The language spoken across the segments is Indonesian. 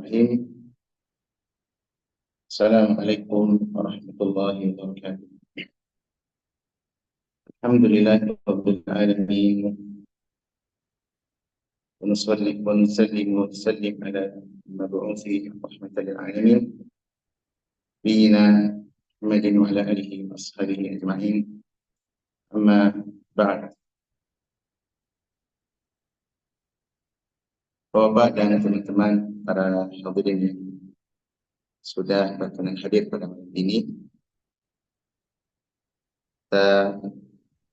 Bismillahirrahmanirrahim. Assalamualaikum warahmatullahi wabarakatuh. Alhamdulillahirabbil alamin. Wa nusalli wa nusallim wa nusallim ala mabu'uthi rahmatan lil alamin. Nabiyyina Muhammadin wa ala alihi wa ashabihi ajma'in. Amma ba'd. Bapak dan teman-teman para hadirin yang sudah berkenan hadir pada malam ini, kita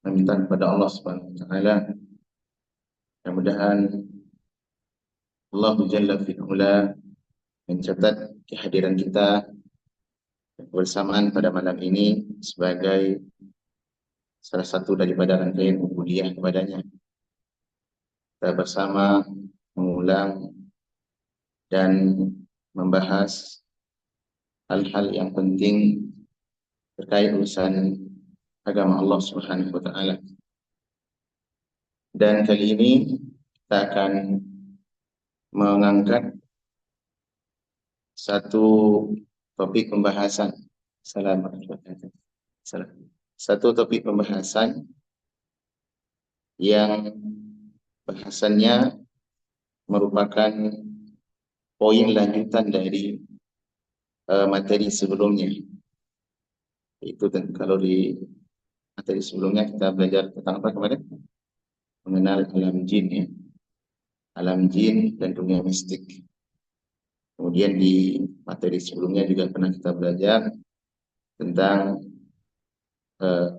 meminta kepada Allah Subhanahu wa taala mudah-mudahan Allah Jalla fi'ula mencatat kehadiran kita bersamaan pada malam ini sebagai salah satu daripada rangkaian ubudiyah kepadanya. Kita bersama mengulang dan membahas hal-hal yang penting terkait urusan agama Allah Subhanahu wa taala. Dan kali ini kita akan mengangkat satu topik pembahasan. Satu topik pembahasan yang bahasannya merupakan poin lanjutan dari materi sebelumnya. Itu kalau di materi sebelumnya kita belajar tentang apa kemarin? Mengenal alam jin, ya. Alam jin dan dunia mistik. Kemudian di materi sebelumnya juga pernah kita belajar tentang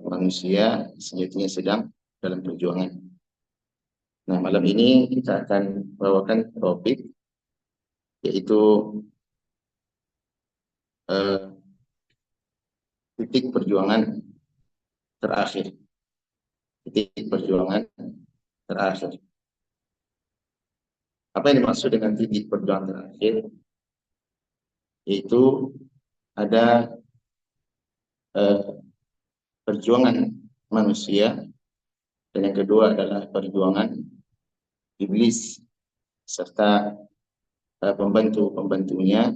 manusia sejatinya sedang dalam perjuangan. Nah, malam ini kita akan bawakan topik yaitu titik perjuangan terakhir. Titik perjuangan terakhir. Apa yang dimaksud dengan titik perjuangan terakhir? Yaitu ada perjuangan manusia, dan yang kedua adalah perjuangan iblis serta pembantu-pembantunya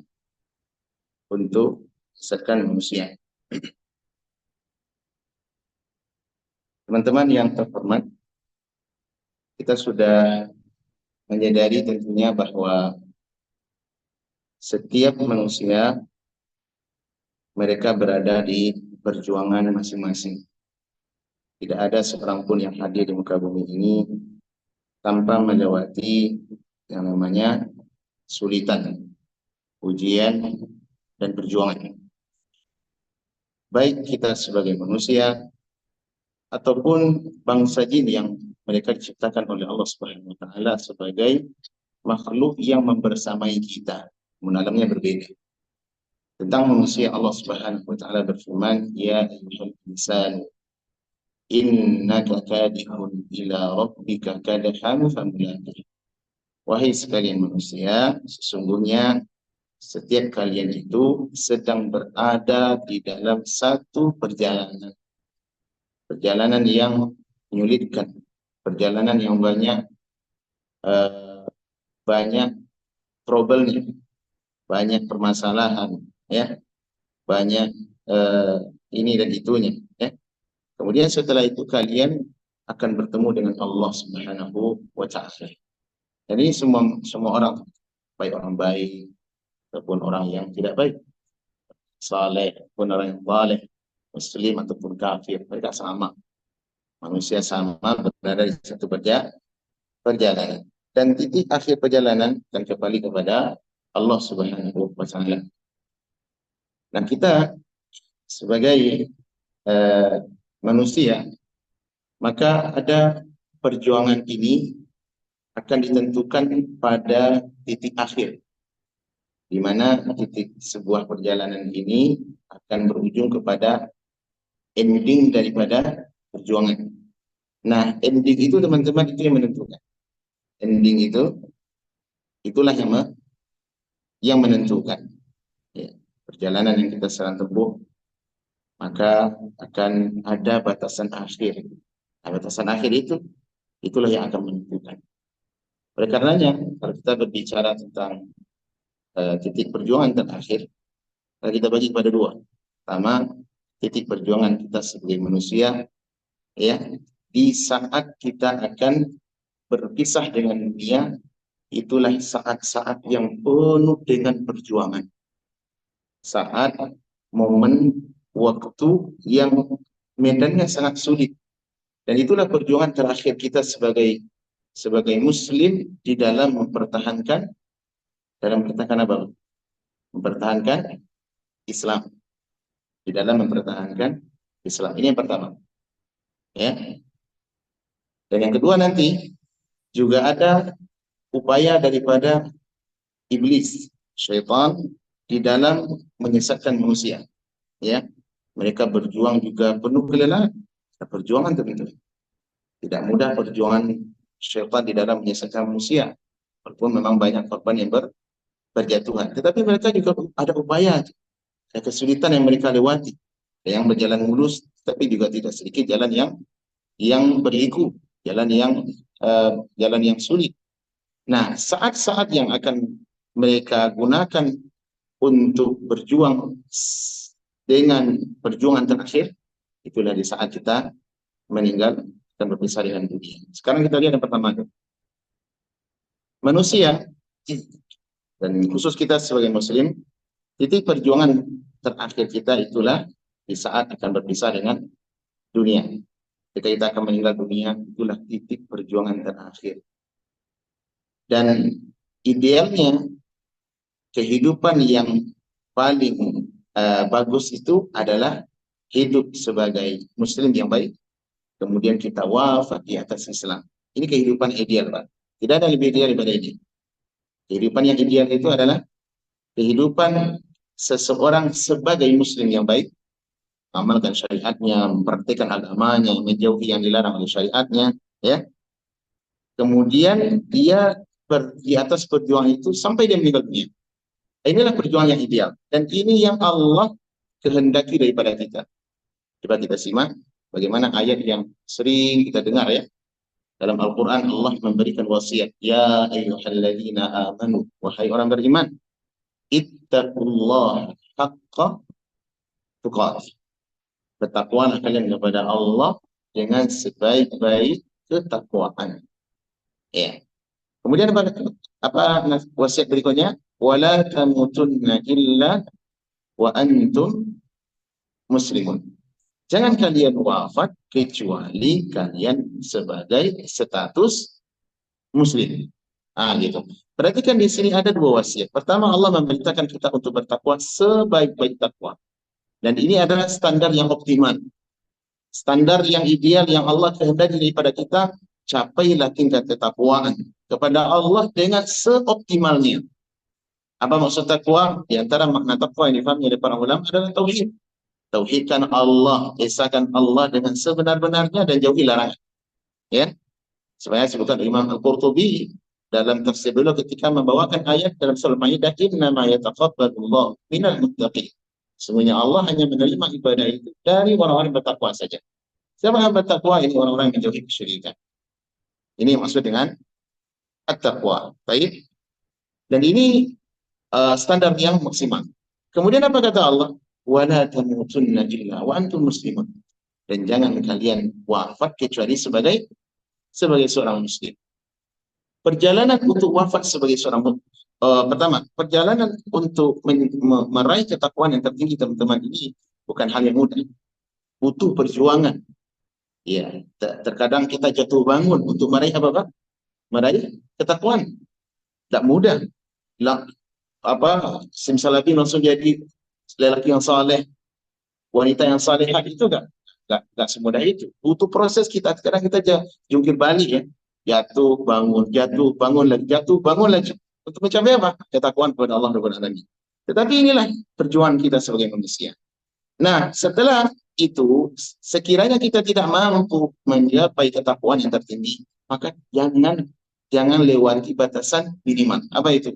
untuk sesatkan manusia. Teman-teman yang terhormat, kita sudah menyadari tentunya bahwa setiap manusia mereka berada di perjuangan masing-masing. Tidak ada seorang pun yang hadir di muka bumi ini tanpa melewati yang namanya kesulitan, ujian, dan perjuangan. Baik kita sebagai manusia ataupun bangsa jin yang mereka diciptakan oleh Allah Subhanahu wa taala sebagai makhluk yang membersamai kita, namun alamnya berbeda. Tentang manusia Allah Subhanahu wa taala berfirman, ya ayyuhal insan innaka kadihun ila rabbika kadahan famulaqih. Wahai sekalian manusia, sesungguhnya setiap kalian itu sedang berada di dalam satu perjalanan. Perjalanan yang menyulitkan, perjalanan yang banyak trouble-nya, banyak permasalahan, ya, banyak ini dan itunya, ya. Kemudian setelah itu kalian akan bertemu dengan Allah Subhanahu wa taala. Dan ini semua orang, baik orang baik ataupun orang yang tidak baik, saleh ataupun orang yang saleh, muslim ataupun kafir, mereka sama. Manusia sama berada di satu perjalanan. Dan titik akhir perjalanan dan kembali kepada Allah Subhanahu wa taala. Nah, kita sebagai manusia, maka ada perjuangan ini akan ditentukan pada titik akhir, di mana titik sebuah perjalanan ini akan berujung kepada ending daripada perjuangan. Nah, ending itu teman-teman itu yang menentukan. Ending itulah yang menentukan, ya, perjalanan yang kita sedang tempuh, maka akan ada batasan akhir. Nah, batasan akhir itulah yang akan menentukan. Oleh karenanya, kalau kita berbicara tentang titik perjuangan terakhir kita bagi pada dua. Pertama, titik perjuangan kita sebagai manusia, ya, di saat kita akan berpisah dengan dunia, itulah saat-saat yang penuh dengan perjuangan. Saat momen waktu yang medannya sangat sulit. Dan itulah perjuangan terakhir kita sebagai muslim di dalam mempertahankan apa? Mempertahankan Islam. Di dalam mempertahankan Islam. Ini yang pertama. Ya. Dan yang kedua nanti juga ada upaya daripada iblis, syaitan di dalam menyesatkan manusia. Ya. Mereka berjuang juga penuh kelelahan. Perjuangan tentu. Tidak mudah perjuangan syaitan di dalam menyesatkan manusia. Walaupun memang banyak korban yang berjatuhan. Tetapi mereka juga ada upaya, ada kesulitan yang mereka lewati. Yang berjalan mulus, tapi juga tidak sedikit jalan yang berliku, jalan yang sulit. Nah, saat-saat yang akan mereka gunakan untuk berjuang dengan perjuangan terakhir, itulah di saat kita meninggal dan berpisah dengan dunia. Sekarang kita lihat yang pertama. Manusia, dan khusus kita sebagai muslim, titik perjuangan terakhir kita itulah di saat akan berpisah dengan dunia. Ketika kita akan meninggal dunia, itulah titik perjuangan terakhir. Dan idealnya, kehidupan yang paling bagus itu adalah hidup sebagai muslim yang baik, kemudian kita wafat di atas Islam. Ini kehidupan ideal, Pak. Tidak ada lebih ideal daripada ini. Kehidupan yang ideal itu adalah kehidupan seseorang sebagai muslim yang baik, amalkan syariatnya, mempraktikkan agamanya, menjauhi yang dilarang oleh syariatnya, ya. Kemudian dia di atas perjuangan itu sampai dia meninggal dunia. Inilah perjuangan yang ideal. Dan ini yang Allah kehendaki daripada kita. Coba kita simak bagaimana ayat yang sering kita dengar, ya. Dalam Al-Quran Allah memberikan wasiat. Ya ayyuhalladzina amanu. Wahai orang beriman. Ittaqullah haqqa tuqatih. Bertakwalah kalian kepada Allah dengan sebaik-baik ketakwaan. Ya. Kemudian apa wasiat berikutnya? Wala tamutunna illa wa antum muslimun. Jangan kalian wafat kecuali kalian sebagai status muslim. Gitu. Perhatikan di sini ada dua wasiat. Pertama, Allah memerintahkan kita untuk bertakwa sebaik-baik takwa. Dan ini adalah standar yang optimal. Standar yang ideal yang Allah kehendaki daripada kita, capailah tingkat ketakwaan kepada Allah dengan seoptimalnya. Apa maksud takwa? Di antara makna takwa yang difahami oleh para ulama adalah tauhid. Tauhidkan Allah, esakan Allah dengan sebenar-benarnya dan jauhi larangan. Ya. Sebenarnya sebutkan Imam Al-Qurtubi dalam tafsir beliau ketika membawakan ayat dalam surah Maidah, "Innama yataqabbalullahu minal muttaqin." Semuanya Allah hanya menerima ibadah itu dari orang-orang yang bertakwa saja. Siapa yang bertakwa? Ini orang-orang yang menjauhi kesyirikan. Ini yang maksud dengan at-taqwa. Baik. Dan ini standar yang maksimal. Kemudian apa kata Allah? Wala tamutunna illa wa antum muslimun. Dan jangan kalian wafat kecuali sebagai seorang muslim. Perjalanan untuk wafat sebagai seorang pertama, perjalanan untuk meraih ketakwaan yang tertinggi, teman-teman, ini bukan hal yang mudah. Butuh perjuangan. Ya, terkadang kita jatuh bangun untuk meraih apa, Pak? Meraih ketakwaan. Tak mudah. Simsalabim langsung jadi lelaki yang saleh, wanita yang salehah, itu enggak semudah itu. Butuh proses. Sekarang kita jungkir balik, ya. Jatuh, bangun lagi. Untuk mencapai apa? Ketakwaan kepada Allah Rabbul Alamin. Tetapi inilah perjuangan kita sebagai manusia. Nah, setelah itu, sekiranya kita tidak mampu mencapai ketakwaan yang tertinggi, maka jangan lewati batasan minimal. Apa itu?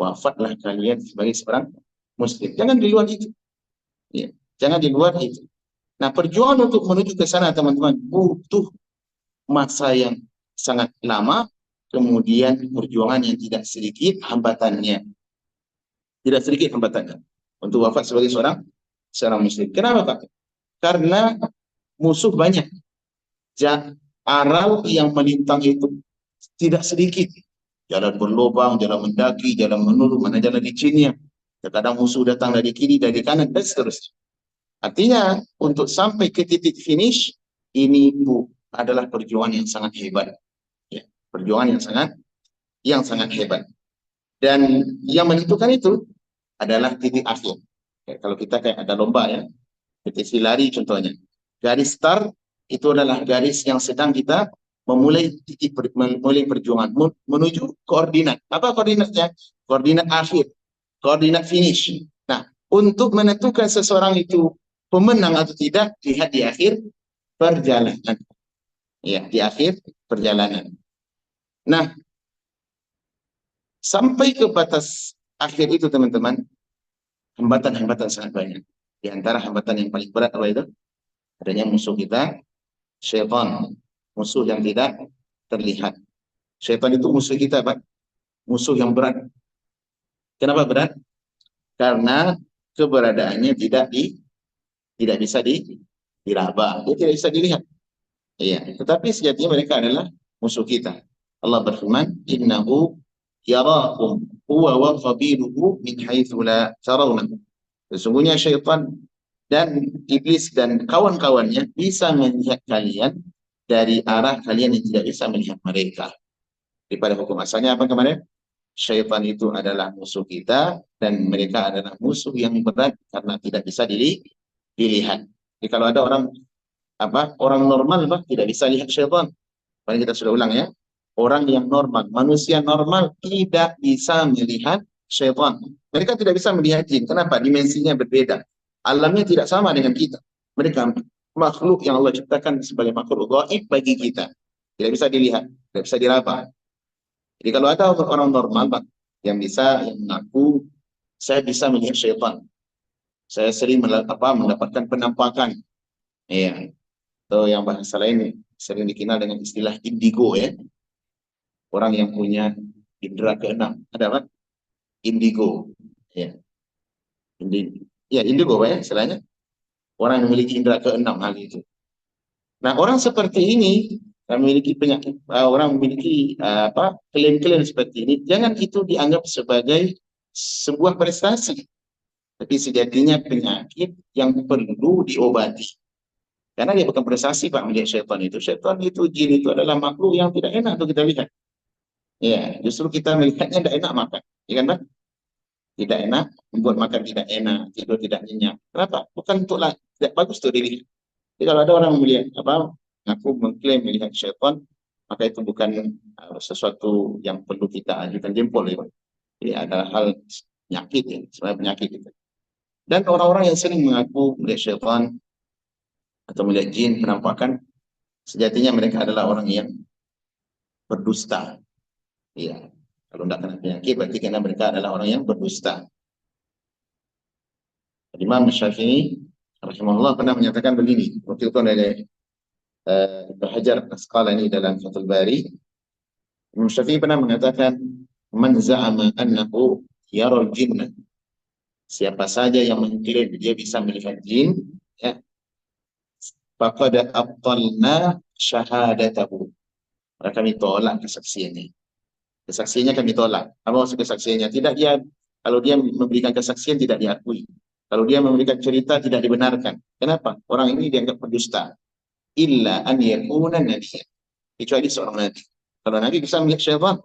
Wafatlah kalian sebagai seorang muslim. Jangan di luar itu. Ya, jangan di luar itu. Nah, perjuangan untuk menuju ke sana, teman-teman, butuh masa yang sangat lama, kemudian perjuangan yang tidak sedikit hambatannya. Tidak sedikit hambatannya untuk wafat sebagai seorang muslim. Kenapa, Pak? Karena musuh banyak. Aral yang melintang itu tidak sedikit. Jalan berlubang, jalan mendaki, jalan menurun, mana jalan licinnya. Terkadang musuh datang dari kiri, dari kanan, dan seterusnya. Artinya, untuk sampai ke titik finish, ini adalah perjuangan yang sangat hebat. Ya, perjuangan yang sangat hebat. Dan yang menentukan itu adalah titik akhir. Ya, kalau kita kayak ada lomba ya, kompetisi lari contohnya. Garis start itu adalah garis yang sedang kita memulai perjuangan menuju koordinat. Apa koordinatnya? Koordinat akhir, koordinat finish. Nah, untuk menentukan seseorang itu pemenang atau tidak, lihat di akhir perjalanan. Ya, di akhir perjalanan. Nah, sampai ke batas akhir itu teman-teman, hambatan-hambatan sangat banyak. Di antara hambatan yang paling berat apa itu? Adanya musuh kita, syaitan. Musuh yang tidak terlihat. Syaitan itu musuh kita, Pak. Musuh yang berat. Kenapa berat? Karena keberadaannya tidak bisa diraba. Dia tidak bisa dilihat. Iya, tetapi sejatinya mereka adalah musuh kita. Allah berfirman, "Innahu yarakum huwa wa qabiluhu min haitsu la tarawnahu." Sesungguhnya syaitan dan iblis dan kawan-kawannya bisa melihat kalian dari arah kalian yang tidak bisa melihat mereka. Daripada hukum asalnya apa kemarin? Syaitan itu adalah musuh kita dan mereka adalah musuh yang berat karena tidak bisa dilihat. Jadi kalau ada orang normal tidak bisa lihat syaitan. Mari kita sudah ulang ya. Orang yang normal, manusia normal tidak bisa melihat syaitan. Mereka tidak bisa melihat jin. Kenapa? Dimensinya berbeda. Alamnya tidak sama dengan kita. Mereka makhluk yang Allah ciptakan sebagai makhluk gaib bagi kita. Tidak bisa dilihat, tidak bisa diraba. Jadi kalau ada orang normal Pak, yang mengaku saya bisa melihat syaitan. Saya sering mendapatkan penampakan. Ya. Atau yang bahasa lain sering dikenal dengan istilah indigo ya. Orang yang punya indera keenam. Ada Pak? Indigo. Ya. Indigo Pak ya istilahnya. Orang yang memiliki indera keenam hal itu. Nah, orang seperti ini memiliki penyakit, orang memiliki klaim-klaim seperti ini, jangan itu dianggap sebagai sebuah prestasi, tapi sejatinya penyakit yang perlu diobati. Karena dia bukan prestasi Pak melihat syaitan itu. Syaitan itu, jin itu adalah makhluk yang tidak enak untuk kita lihat. Ya, justru kita melihatnya tidak enak makan, ya kan Pak? Tidak enak, membuat makan tidak enak, tidur tidak nyenyak. Kenapa? Bukan untuklah tidak bagus tuh dilihat. Jadi kalau ada orang melihat ngaku mengklaim melihat syaitan, maka itu bukan sesuatu yang perlu kita ajukan jempol ya. Ini adalah hal penyakit ya, sebenarnya penyakit itu. Dan orang-orang yang sering mengaku melihat syaitan atau melihat jin penampakan, sejatinya mereka adalah orang yang berdusta. Iya. Kalau tidak kena penyakit, berarti karena mereka adalah orang yang berdusta. Imam Syafi'i rahimahullah pernah menyatakan begini, waktu itu dari Ibnu Hajar Asqalani dalam Fathul Bari. Imam Syafi'i pernah mengatakan, "Man za'ama annahu yaral jinnah." Siapa saja yang mengklaim dia bisa melihat jin, ya, faqad abtalna syahadatahu. Maka kami tolak kesaksiannya. Kesaksiannya kami tolak. Apa maksud kesaksiannya? Kalau dia memberikan kesaksian tidak diakui. Kalau dia memberikan cerita tidak dibenarkan. Kenapa? Orang ini dianggap pendusta. Illa an yakuna nabiyyan. Kecuali seorang nabi. Kalau nabi bisa melihat syaitan,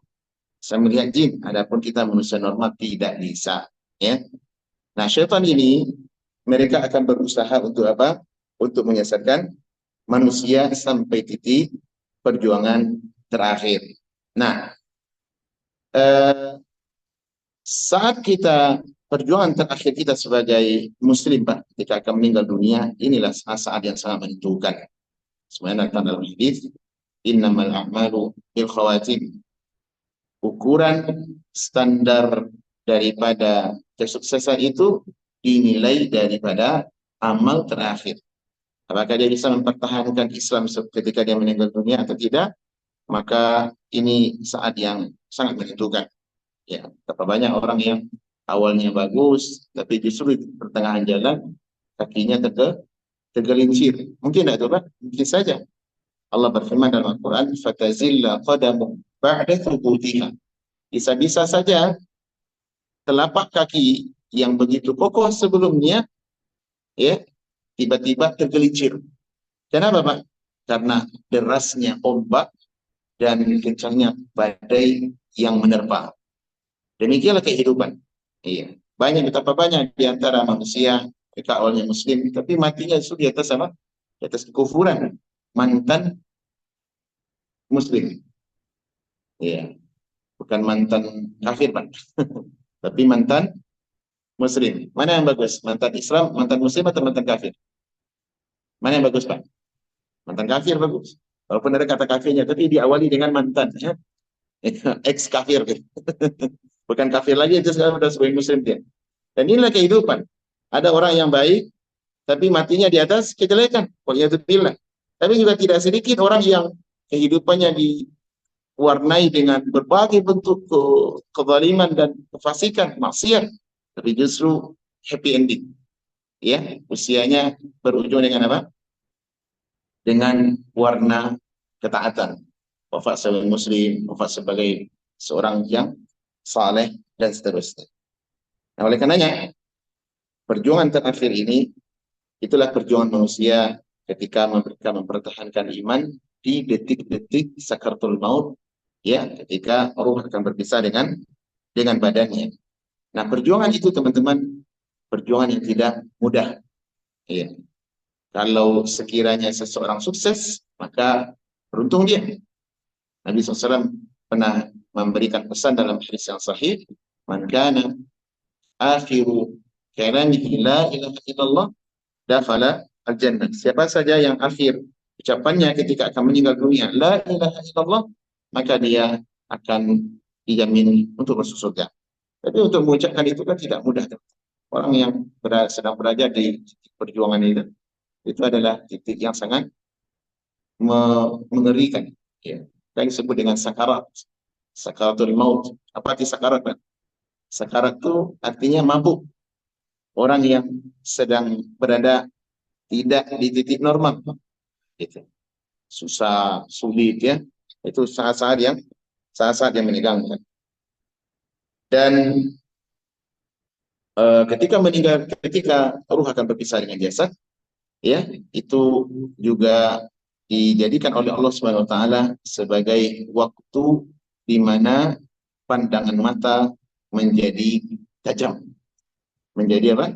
bisa melihat jin. Adapun kita manusia normal tidak bisa. Ya. Nah, syaitan ini mereka akan berusaha untuk apa? Untuk menyesatkan manusia sampai titik perjuangan terakhir. Nah, saat kita perjuangan terakhir kita sebagai muslim Pak, ketika akan meninggal dunia, inilah saat yang sangat menentukan. Sebenarnya dalam hadis, innamal a'malu bil khawatim. Ukuran standar daripada kesuksesan itu dinilai daripada amal terakhir. Apakah dia bisa mempertahankan Islam ketika dia meninggal dunia atau tidak? Maka ini saat yang sangat menentukan. Ya, berapa banyak orang yang awalnya bagus, tapi justru di pertengahan jalan kakinya tergelincir. Mungkin tidak tuh Pak? Mungkin saja. Allah berfirman dalam Al-Quran, "Fatazilla qadamu ba'da thubutiha." Bisa-bisa saja telapak kaki yang begitu kokoh sebelumnya, ya, tiba-tiba tergelincir. Kenapa Pak? Karena derasnya ombak dan kencangnya badai yang menerpa. Demikianlah kehidupan. Iya. Betapa banyak di antara manusia mereka awalnya muslim, tapi matinya itu di atas apa? Di atas kekufuran. Mantan muslim. Iya. Bukan mantan kafir, Pak. Tapi mantan muslim. Mana yang bagus? Mantan Islam, mantan muslim atau mantan kafir? Mana yang bagus, Pak? Mantan kafir bagus. Walaupun ada kata kafirnya, tapi diawali dengan mantan. Ya. Ex kafir. Bukan kafir lagi, itu sekarang sudah sebagai muslim dia. Dan inilah kehidupan. Ada orang yang baik, tapi matinya di atas kejelekan. Waliyadzubillah. Tapi juga tidak sedikit orang yang kehidupannya diwarnai dengan berbagai bentuk kezaliman dan kefasikan, maksiat. Tapi justru happy ending. Ya, usianya berujung dengan apa? Dengan warna ketaatan. Wafat sebagai muslim, wafat sebagai seorang yang saleh dan seterusnya. Nah, oleh karenanya perjuangan terakhir ini itulah perjuangan manusia ketika mereka mempertahankan iman di detik-detik sakaratul maut, ya, ketika ruh akan berpisah dengan badannya. Nah, perjuangan itu teman-teman, perjuangan yang tidak mudah. Ya. Kalau sekiranya seseorang sukses, maka beruntung dia. Nabi SAW pernah memberikan pesan dalam hadis yang sahih, "Man kana akhiru kalamihi la ilaha illallah dakhala al-jannah." Siapa saja yang akhir ucapannya ketika akan meninggal dunia la ilaha illallah, maka dia akan dijamin untuk masuk surga. Tapi untuk mengucapkan itu kan tidak mudah. Orang yang sedang berada di titik perjuangan itu adalah titik yang sangat mengerikan. Ya. Yang disebut dengan sakarat, sakaratul maut. Apa arti sakarat, Pak? Sakarat itu artinya mabuk. Orang yang sedang berada tidak di titik normal, gitu. Susah, sulit, ya. Itu saat-saat yang menegangkan. Dan ketika ruh akan berpisah dengan jasad, ya, itu juga dijadikan oleh Allah Subhanahu wa taala sebagai waktu di mana pandangan mata menjadi tajam. Menjadi apa?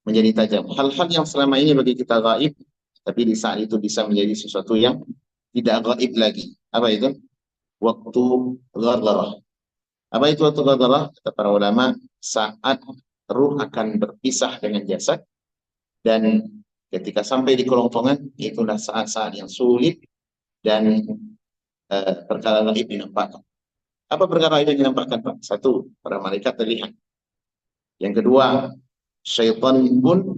Menjadi tajam. Hal-hal yang selama ini bagi kita gaib, tapi di saat itu bisa menjadi sesuatu yang tidak gaib lagi. Apa itu? Waktu ghargharah. Apa itu waktu ghargharah? Kata para ulama, saat ruh akan berpisah dengan jasad, dan ketika sampai di kerongkongan, itulah saat-saat yang sulit dan perkara gaib dinampakkan. Apa perkara yang dinampakkan, Pak? Satu, para malaikat terlihat. Yang kedua, syaitan pun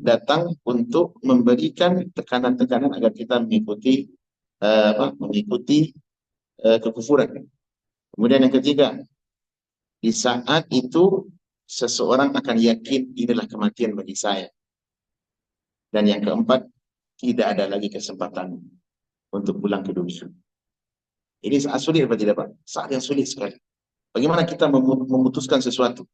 datang untuk memberikan tekanan-tekanan agar kita mengikuti kekufuran. Kemudian yang ketiga, di saat itu seseorang akan yakin inilah kematian bagi saya. Dan yang keempat, tidak ada lagi kesempatan untuk pulang ke dunia. Ini saat sulit apa tidak, Pak? Saat yang sulit sekali. Bagaimana kita memutuskan sesuatu?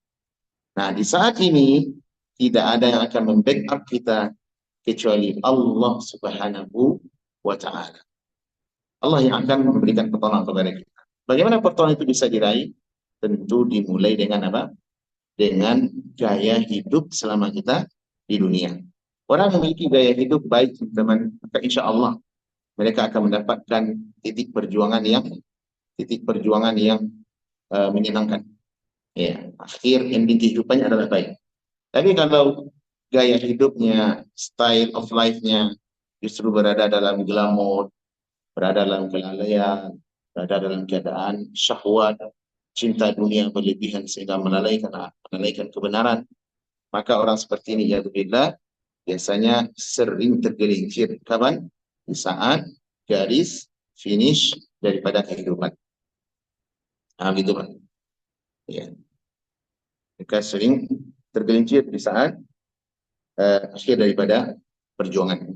Nah, di saat ini tidak ada yang akan membackup kita kecuali Allah Subhanahu wa taala. Allah yang akan memberikan pertolongan kepada kita. Bagaimana pertolongan itu bisa diraih? Tentu dimulai dengan apa? Dengan gaya hidup selama kita di dunia. Orang memiliki gaya hidup baik, teman-teman, maka insya Allah mereka akan mendapatkan titik perjuangan yang menyenangkan. Ya, akhir ending kehidupannya adalah baik. Tapi kalau gaya hidupnya, style of life-nya justru berada dalam glamor, berada dalam kelalaian, berada dalam keadaan syahwat, cinta dunia berlebihan sehingga melalaikan kebenaran, maka orang seperti ini, ya billah, biasanya sering tergelincir. Kapan? Di saat garis finish daripada kehidupan. Nah, gitu, Pak. Ya. Mereka sering tergelincir di saat akhir daripada perjuangan.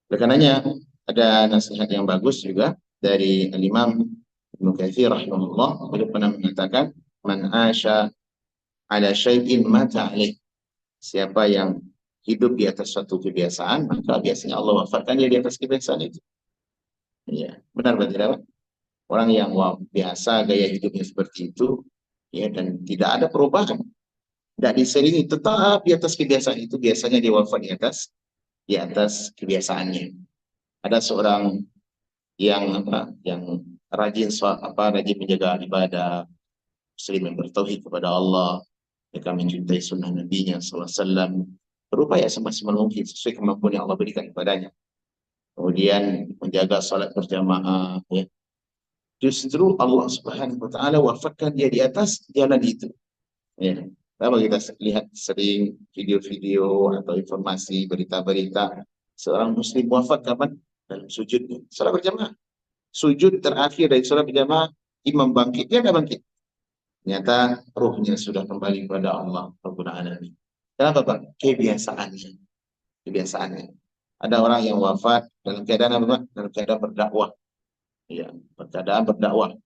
Oleh karenanya ada nasihat yang bagus juga dari Al-Imam Ibnu Katsir rahimahullah. Beliau pernah mengatakan, man asya ala syai'in mata alaih. Siapa yang hidup di atas suatu kebiasaan, maka biasanya Allah wafatkan dia di atas kebiasaan itu. Ya, benar berarti tidak? Orang yang biasa gaya hidupnya seperti itu, ya, dan tidak ada perubahan, tidak diselingi, tetap di atas kebiasaan itu, biasanya dia wafat di atas kebiasaannya. Ada seorang yang rajin menjaga ibadah, muslim yang bertauhid kepada Allah, mereka mencintai sunnah Nabi-Nya SAW, berupaya semaksimal mungkin sesuai kemampuan yang Allah berikan kepadanya. Kemudian menjaga salat berjamaah, ya. Justru Allah Subhanahu wa taala wafatkan dia di atas jalan itu. Ya. Kalau kita lihat sering video-video atau informasi berita-berita seorang muslim wafat kapan? Dalam sujudnya. Salat berjamaah. Sujud terakhir dari salat berjamaah, imam bangkit, dia tidak bangkit. Ternyata ruhnya sudah kembali kepada Allah Rabbul Alamin. Kenapa Pak? Kebiasaannya. Kebiasaannya. Ada orang yang wafat dalam keadaan apa? Dalam keadaan berdakwah. Ya, keadaan berdakwah,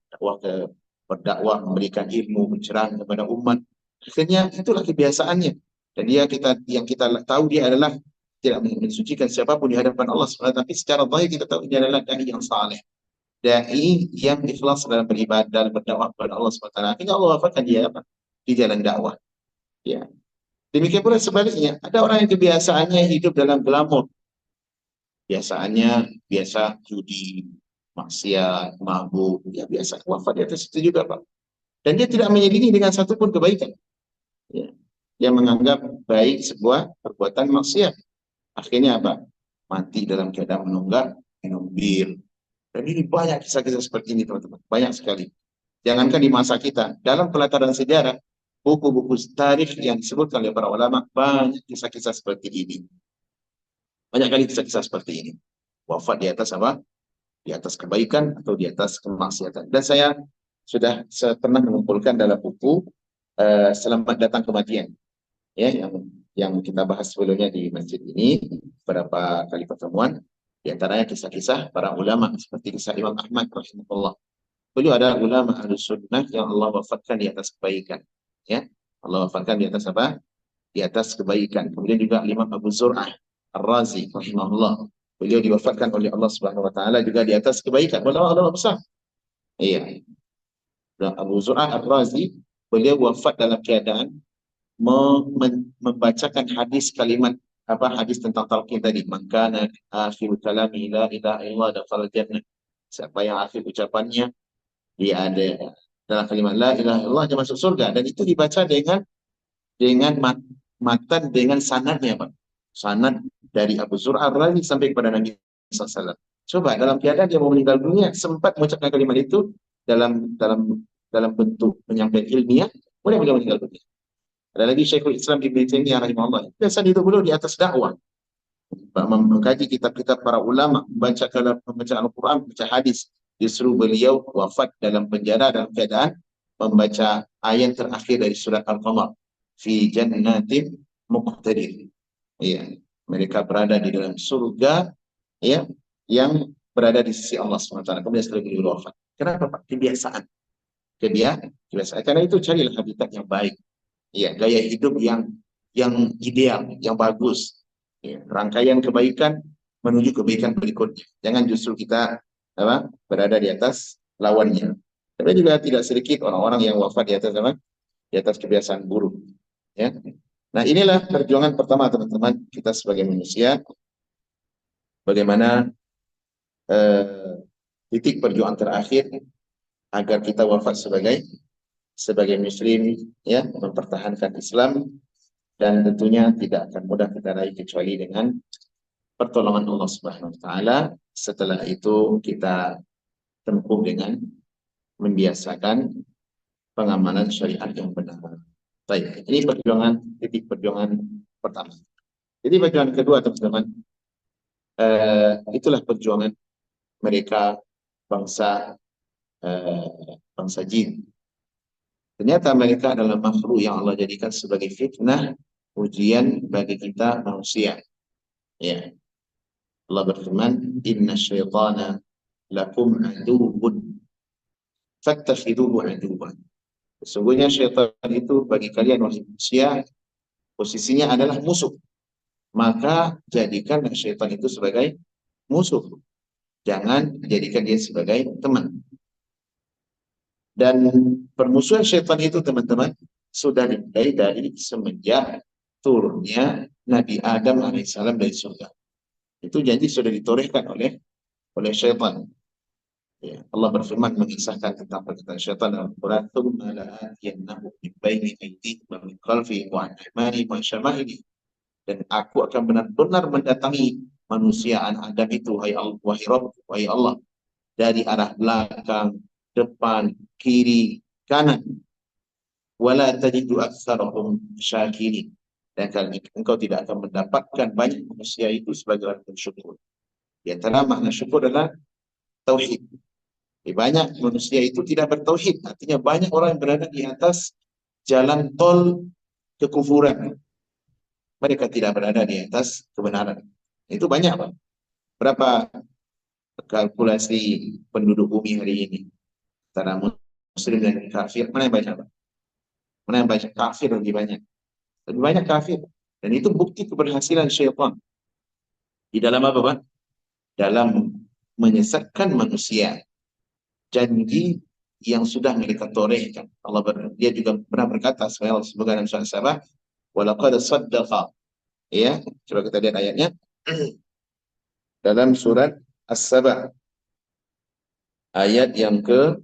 memberikan ilmu, pencerahan kepada umat. Akhirnya itulah kebiasaannya. Dan yang kita tahu dia adalah tidak mensucikan siapapun di hadapan Allah SWT, tapi secara zahir kita tahu dia adalah dai yang saleh. Dai yang ikhlas dalam beribadah, dalam berdakwah kepada Allah SWT. Akhirnya Allah wafatkan dia apa? Di jalan dakwah. Ya. Demikian pula sebaliknya, ada orang yang kebiasaannya hidup dalam glamor. Biasa judi, maksiat, mabuk, ya biasa wafat di atas itu juga Pak. Dan dia tidak menyelingi dengan satupun kebaikan. Ya. Dia menganggap baik sebuah perbuatan maksiat. Akhirnya apa? Mati dalam keadaan menunggak, minum bir. Dan ini banyak kisah-kisah seperti ini teman-teman. Banyak sekali. Jangankan di masa kita, dalam pelataran sejarah, buku-buku tarikh yang disebutkan oleh para ulama, banyak kisah-kisah seperti ini. Banyak kali kisah-kisah seperti ini. Wafat di atas apa? Di atas kebaikan atau di atas kemaksiatan. Dan saya sudah pernah mengumpulkan dalam buku Selamat Datang Kematian, ya, yang kita bahas sebelumnya di masjid ini beberapa kali pertemuan. Di antaranya kisah-kisah para ulama seperti kisah Imam Ahmad rahimahullah. Beliau adalah ulama Ahlus Sunnah yang Allah wafatkan di atas kebaikan, ya. Allah wafatkan di atas apa? Di atas kebaikan. Kemudian juga Imam Abu Zur'ah Ar-Razi rahimahullah. Beliau diwafatkan oleh Allah Subhanahu wa taala juga di atas kebaikan. Ulama besar. Iya. Dan Abu Zur'ah Ar-Razi, beliau wafat dalam keadaan membacakan hadis hadis tentang talqin tadi. Maka akhir kalami la ilaha illallah dakhala jannah. Siapa yang akhir ucapannya dia ada dalam kalimat la ilaha illallah dia masuk surga, dan itu dibaca dengan matan dengan sanadnya Pak. Sanad dari Abu Zur'ah Ar-Razi sampai kepada Nabi SAW. Coba dalam keadaan dia mau meninggal dunia sempat mengucapkan kalimat itu dalam bentuk penyampaian ilmiah, boleh beliau meninggal dunia. Ada lagi Syekhul Islam Ibn Taimiyah rahimahullah. Biasa itu beliau di atas dakwah, mengkaji kitab-kitab para ulama, membaca Al-Quran, membaca hadis. Justru beliau wafat dalam penjara dalam keadaan membaca ayat terakhir dari surat Al-Qamar. Fi jannatin muqtadir. Ya, mereka berada di dalam surga, ya, yang berada di sisi Allah SWT. Kemudian setelah beliau wafat. Kenapa Pak? Kebiasaan. Karena itu carilah habitat yang baik. Ya, gaya hidup yang ideal, yang bagus. Ya, rangkaian kebaikan menuju kebaikan berikutnya. Jangan justru kita berada di atas lawannya. Tapi juga tidak sedikit orang-orang yang wafat di atas di atas kebiasaan buruk. Ya. Nah, inilah perjuangan pertama teman-teman kita sebagai manusia. Bagaimana titik perjuangan terakhir agar kita wafat sebagai muslim, ya, mempertahankan Islam, dan tentunya tidak akan mudah kita raih kecuali dengan pertolongan Allah Subhanahu wa taala. Setelah itu kita tempuh dengan membiasakan pengamalan syariat yang benar. Baik, ini titik perjuangan pertama. Jadi perjuangan kedua teman-teman, itulah perjuangan mereka bangsa jin Ternyata mereka adalah makhluk yang Allah jadikan sebagai fitnah, ujian bagi kita manusia. Ya, Allah berfirman, Inna syaitana lakum aduwwun fattakhiduhu aduwwan. Sesungguhnya syaitan itu bagi kalian wahai manusia, posisinya adalah musuh. Maka jadikanlah syaitan itu sebagai musuh. Jangan jadikan dia sebagai teman. Dan permusuhan syaitan itu teman-teman sudah dimulai dari semenjak turunnya Nabi Adam alaihissalam dari surga. Itu janji sudah ditorehkan oleh syaitan. Ya, Allah berfirman mengisahkan tentang perkataan syaitan dalam Quran, "Tsumma la'atiyannahum min baini aydihim wa min khalfihim wa an aymanihim wa an syama'ilihim." Dan aku akan benar-benar mendatangi manusia Adam itu, wahai Rabb, wahai Allah, dari arah belakang, depan, kiri, kanan. Wala tajidu aktsarahum syakirin. Dan kali engkau tidak akan mendapatkan banyak manusia itu sebagai orang bersyukur. Di antara makna syukur adalah tauhid. Banyak manusia itu tidak bertauhid, artinya banyak orang yang berada di atas jalan tol kekufuran. Mereka tidak berada di atas kebenaran. Itu banyak, Pak. Berapa kalkulasi penduduk bumi hari ini antara muslim dan kafir? Mana yang banyak, Pak? Mana yang banyak? Kafir lebih banyak. Lebih banyak kafir. Dan itu bukti keberhasilan syaitan. Di dalam apa, Pak? Dalam menyesatkan manusia. Janji yang sudah mereka torehkan. Dia juga pernah berkata sebagai dalam surat Sabah, walaqad saddaqa. Ya, coba kita lihat ayatnya. Dalam surat As-Sabah ayat yang ke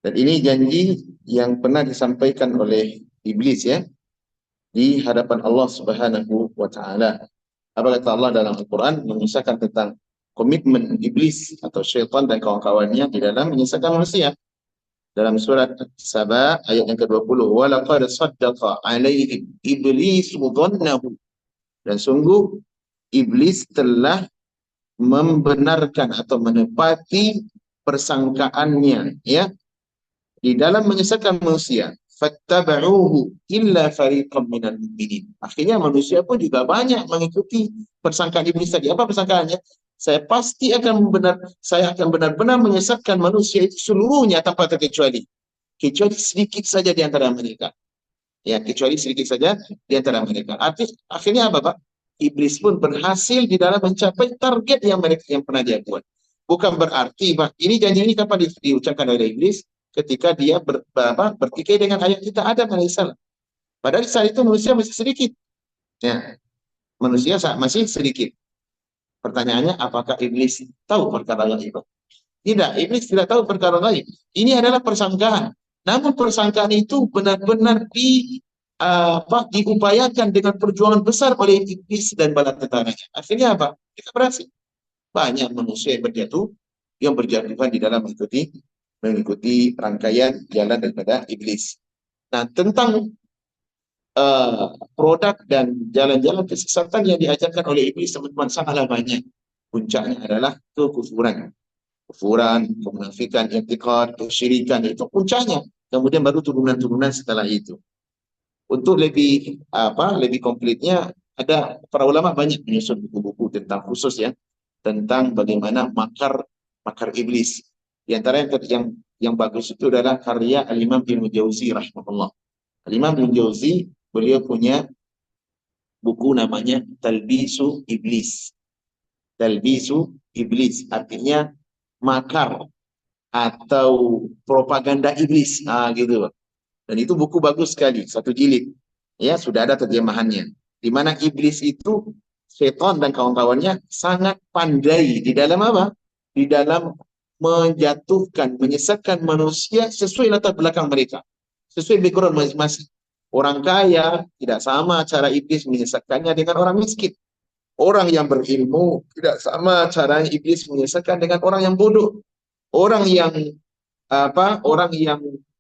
dan ini janji yang pernah disampaikan oleh iblis ya di hadapan Allah Subhanahu wa taala. Apa kata Allah dalam Al-Qur'an mengisahkan tentang komitmen iblis atau syaitan dan kawan-kawannya di dalam menyesatkan manusia. Dalam surat Sabah ayat yang ke-20, wa laqad saddaqa 'alaihim iblisu dhannahu. Dan sungguh iblis telah membenarkan atau menepati persangkaannya ya di dalam menyesatkan manusia. Fattaba'uhu illa fariqam minal mu'minin. Akhirnya manusia pun juga banyak mengikuti persangkaan iblis tadi. Apa persangkaannya? Saya akan benar-benar menyesatkan manusia itu seluruhnya tanpa terkecuali. Kecuali sedikit saja di antara mereka. Ya, kecuali sedikit saja di antara mereka. Akhirnya apa, Pak? Iblis pun berhasil di dalam mencapai target yang pernah dia buat. Bukan berarti, Pak, ini janji ini kapan diucapkan oleh iblis? Ketika dia bertikai dengan ayat kita Adam alaihissalam. Padahal saat itu manusia masih sedikit. Ya, manusia masih sedikit. Pertanyaannya, apakah iblis tahu perkara gaib? Tidak, iblis tidak tahu perkara gaib. Ini adalah persangkaan. Namun persangkaan itu benar-benar diupayakan dengan perjuangan besar oleh iblis dan bala tentaranya. Akhirnya apa? Kita berhasil. Banyak manusia yang berjatuhan di dalam mengikuti rangkaian jalan daripada iblis. Nah, tentang produk dan jalan-jalan kesesatan yang diajarkan oleh iblis, teman-teman, sangatlah banyak. Puncaknya adalah kekufuran. Kufuran, kemunafikan, i'tiqad, kesyirikan, itu puncaknya. Kemudian baru turunan-turunan setelah itu. Untuk lebih komplitnya, ada para ulama banyak menyusun buku-buku tentang khusus ya, tentang bagaimana makar iblis. Di antara yang bagus itu adalah karya Al-Imam Ibnu Jauzi rahimahullah. Al-Imam Ibnu Jauzi beliau punya buku namanya Talbisu Iblis. Talbisu Iblis artinya makar atau propaganda iblis. Gitu. Dan itu buku bagus sekali, satu jilid. Ya, sudah ada terjemahannya. Di mana iblis itu, setan dan kawan-kawannya sangat pandai di dalam apa? Di dalam menjatuhkan, menyesatkan manusia sesuai latar belakang mereka. Sesuai background masing-masing. Orang kaya tidak sama cara iblis menyesatkannya dengan orang miskin. Orang yang berilmu tidak sama cara iblis menyesatkan dengan orang yang bodoh. Orang yang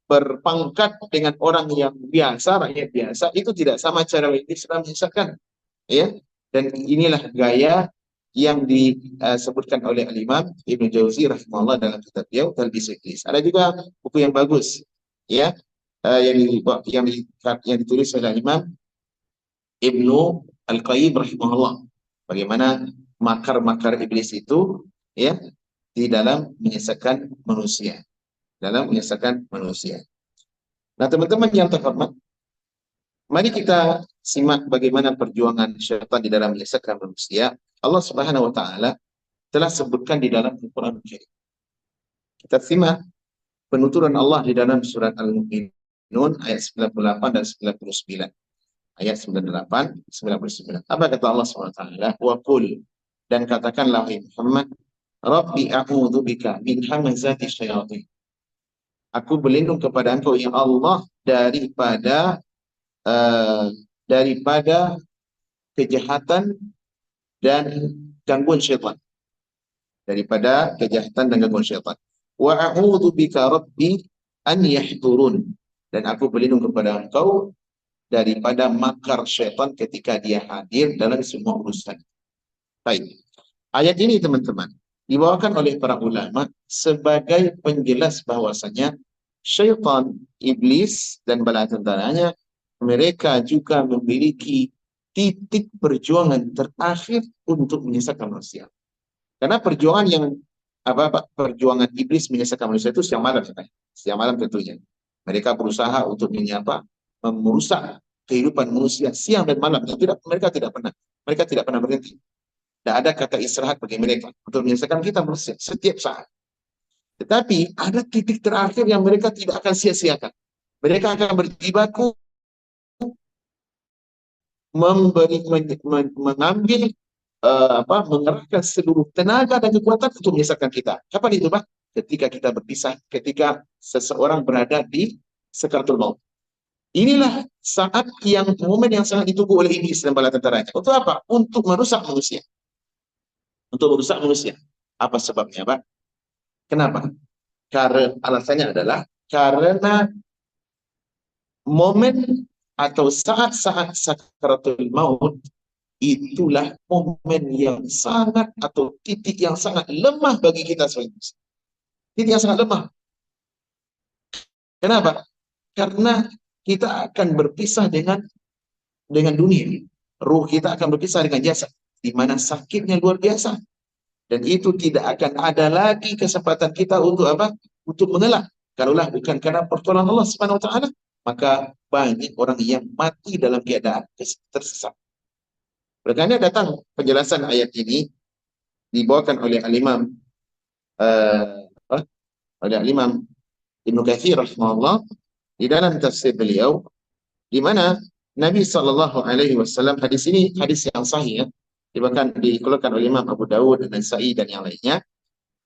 berpangkat dengan orang yang biasa, rakyat biasa, itu tidak sama cara iblis menyesatkan. Ya. Dan inilah gaya yang disebutkan oleh Al-Imam Ibnu Jauzi rahimahullah dalam kitab beliau Talbis Iblis. Ada juga buku yang bagus, ya, yang ditulis oleh Imam Ibnu Al-Qayyim rahimahullah. Bagaimana makar-makar iblis itu, ya, di dalam menyesatkan manusia, Nah, teman-teman yang terhormat, mari kita simak bagaimana perjuangan syaitan di dalam menyesatkan manusia. Allah Subhanahu wa taala telah sebutkan di dalam Al-Qur'an Karim. Kita simak penuturan Allah di dalam surat Al-Mu'minun ayat 98 dan 99. Ayat 98, 99. Apa kata Allah SWT? Wa qul, dan katakanlah Muhammad, Rabbi a'udzubika min hamazati syayatin. Aku berlindung kepada Engkau ya Allah daripada kejahatan dan gangguan syaitan. Daripada kejahatan dan gangguan syaitan. Wa a'udzubika Rabbi an yahdurun. Dan aku berlindung kepada Engkau daripada makar syaitan ketika dia hadir dalam semua urusan. Baik. Ayat ini teman-teman dibawakan oleh para ulama sebagai penjelas bahwasanya syaitan, iblis dan bala tentaranya, mereka juga memiliki titik perjuangan terakhir untuk menyesatkan manusia. Karena perjuangan iblis menyesatkan manusia itu siang malam, tentunya. Mereka berusaha untuk merusak kehidupan manusia siang dan malam. Mereka tidak pernah berhenti. Tidak ada kata istirahat bagi mereka untuk menyelesaikan kita manusia setiap saat. Tetapi ada titik terakhir yang mereka tidak akan sia-siakan. Mereka akan berjibaku mengerahkan seluruh tenaga dan kekuatan untuk menyelesaikan kita. Kapan itu, Pak? Ketika kita berpisah, ketika seseorang berada di sakaratul maut. Inilah momen yang sangat ditunggu oleh iblis dan bala tentaranya. Untuk apa? Untuk merusak manusia. Apa sebabnya, Pak? Kenapa? Karena alasannya adalah karena momen atau saat-saat sakaratul maut itulah momen yang sangat atau titik yang sangat lemah bagi kita sebagai manusia. Titik yang sangat lemah. Kenapa? Karena kita akan berpisah dengan dunia. Ruh kita akan berpisah dengan jasad, di mana sakitnya luar biasa. Dan itu tidak akan ada lagi kesempatan kita untuk Untuk mengelak. Kalaulah bukan karena pertolongan Allah Subhanahu wa taala, maka banyak orang yang mati dalam keadaan tersesat. Berikutnya datang penjelasan ayat ini dibawakan oleh Al-Imam Ibnu Katsir rahimahullah di dalam tafsir beliau, di mana Nabi Shallallahu Alaihi Wasallam, hadis ini hadis yang sahih, ya, bahkan dikeluarkan oleh Imam Abu Dawud dan Nasa'i dan yang lainnya,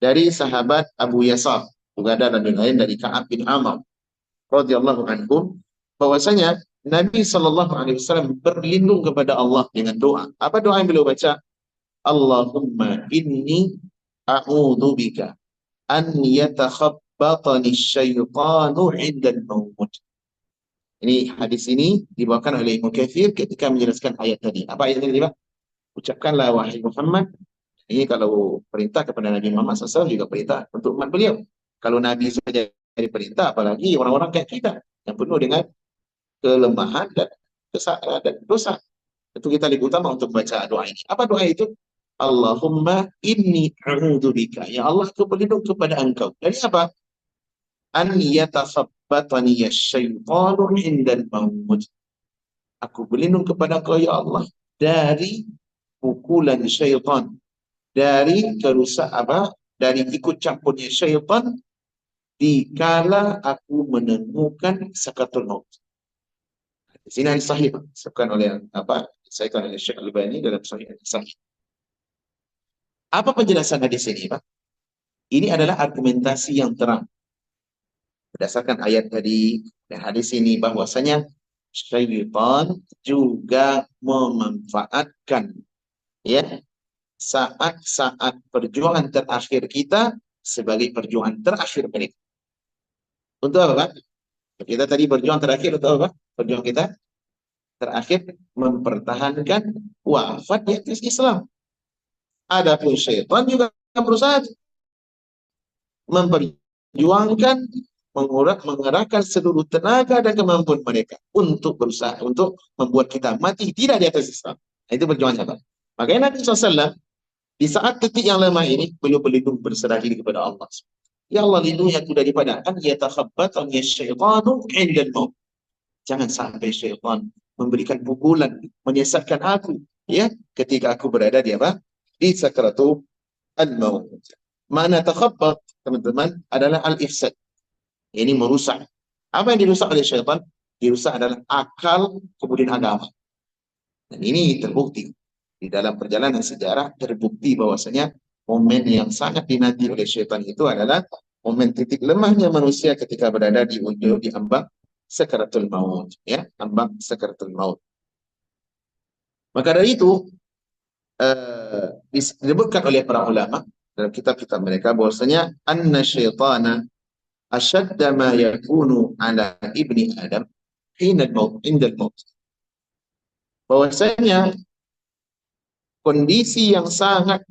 dari sahabat Abu Yasar, juga ada dan lain dari Ka'ab bin Amr radhiyallahu anhu, bahwasanya Nabi Shallallahu Alaihi Wasallam berlindung kepada Allah dengan doa. Apa doa yang beliau baca? Allahumma inni a'udzubika an yatakhabbatani syaitanu 'indal maut. Ini hadis ini dibawakan oleh Ibnu Katsir ketika menjelaskan ayat tadi. Apa ayat tadi, Pak? Ucapkanlah wahai Muhammad. Ini kalau perintah kepada Nabi Muhammad SAW juga perintah untuk umat beliau. Kalau Nabi saja diperintah, apalagi orang-orang kayak kita yang penuh dengan kelemahan dan kesalahan dan dosa. Tentu kita lebih utama untuk baca doa ini. Apa doa itu? Allahumma inni a'udzubika. Ya Allah, aku berlindung kepada Engkau. Dari apa? An yatakhabbatani syaitanu 'indal maut. Aku berlindung kepada Engkau ya Allah dari pukulan syaitan, dari dari ikut campurnya syaitan dikala aku menemukan sakaratul maut. Di sini hadis sahih, disebutkan oleh disahihkan oleh Syekh Al-Albani dalam Sahih Sahih. Apa penjelasan hadis ini, Pak? Ini adalah argumentasi yang terang berdasarkan ayat tadi dan hadis ini, bahwasanya syaitan juga memanfaatkan, ya, saat-saat perjuangan terakhir kita sebagai perjuangan terakhir mereka. Untuk apa, Pak? Kita tadi berjuang terakhir untuk apa? Perjuangan kita terakhir mempertahankan wafat di atas Islam. Adapun syaitan juga berusaha memperjuangkan, mengerahkan seluruh tenaga dan kemampuan mereka untuk berusaha untuk membuat kita mati tidak di atas Islam. Nah, itu perjuangan apa? Makanya Nabi SAW di saat detik yang lemah ini beliau berlindung berserah diri kepada Allah. Ya Allah, lindungi aku daripada an yatakhabbatani syaitanu indal maut. Jangan sampai syaitan memberikan pukulan, menyesatkan aku ya ketika aku berada di apa? Di sakratul al-maut. Mana takhabbat, teman-teman, adalah al-ifsad. Ini merusak. Apa yang dirusak oleh syaitan? Dirusak adalah akal, kemudian agama. Dan ini terbukti. Di dalam perjalanan sejarah, terbukti bahwasanya momen yang sangat dinanti oleh syaitan itu adalah momen titik lemahnya manusia ketika berada di ujung, di ambang sakaratul maut. Ya, ambang sakaratul maut. Maka dari itu, disebutkan oleh para ulama dalam kitab-kitab mereka bahwasanya anna syaitana ashadda ma yakunu ala ibni Adam hina al-maut, inda al-maut. Bahwasanya kondisi yang sangat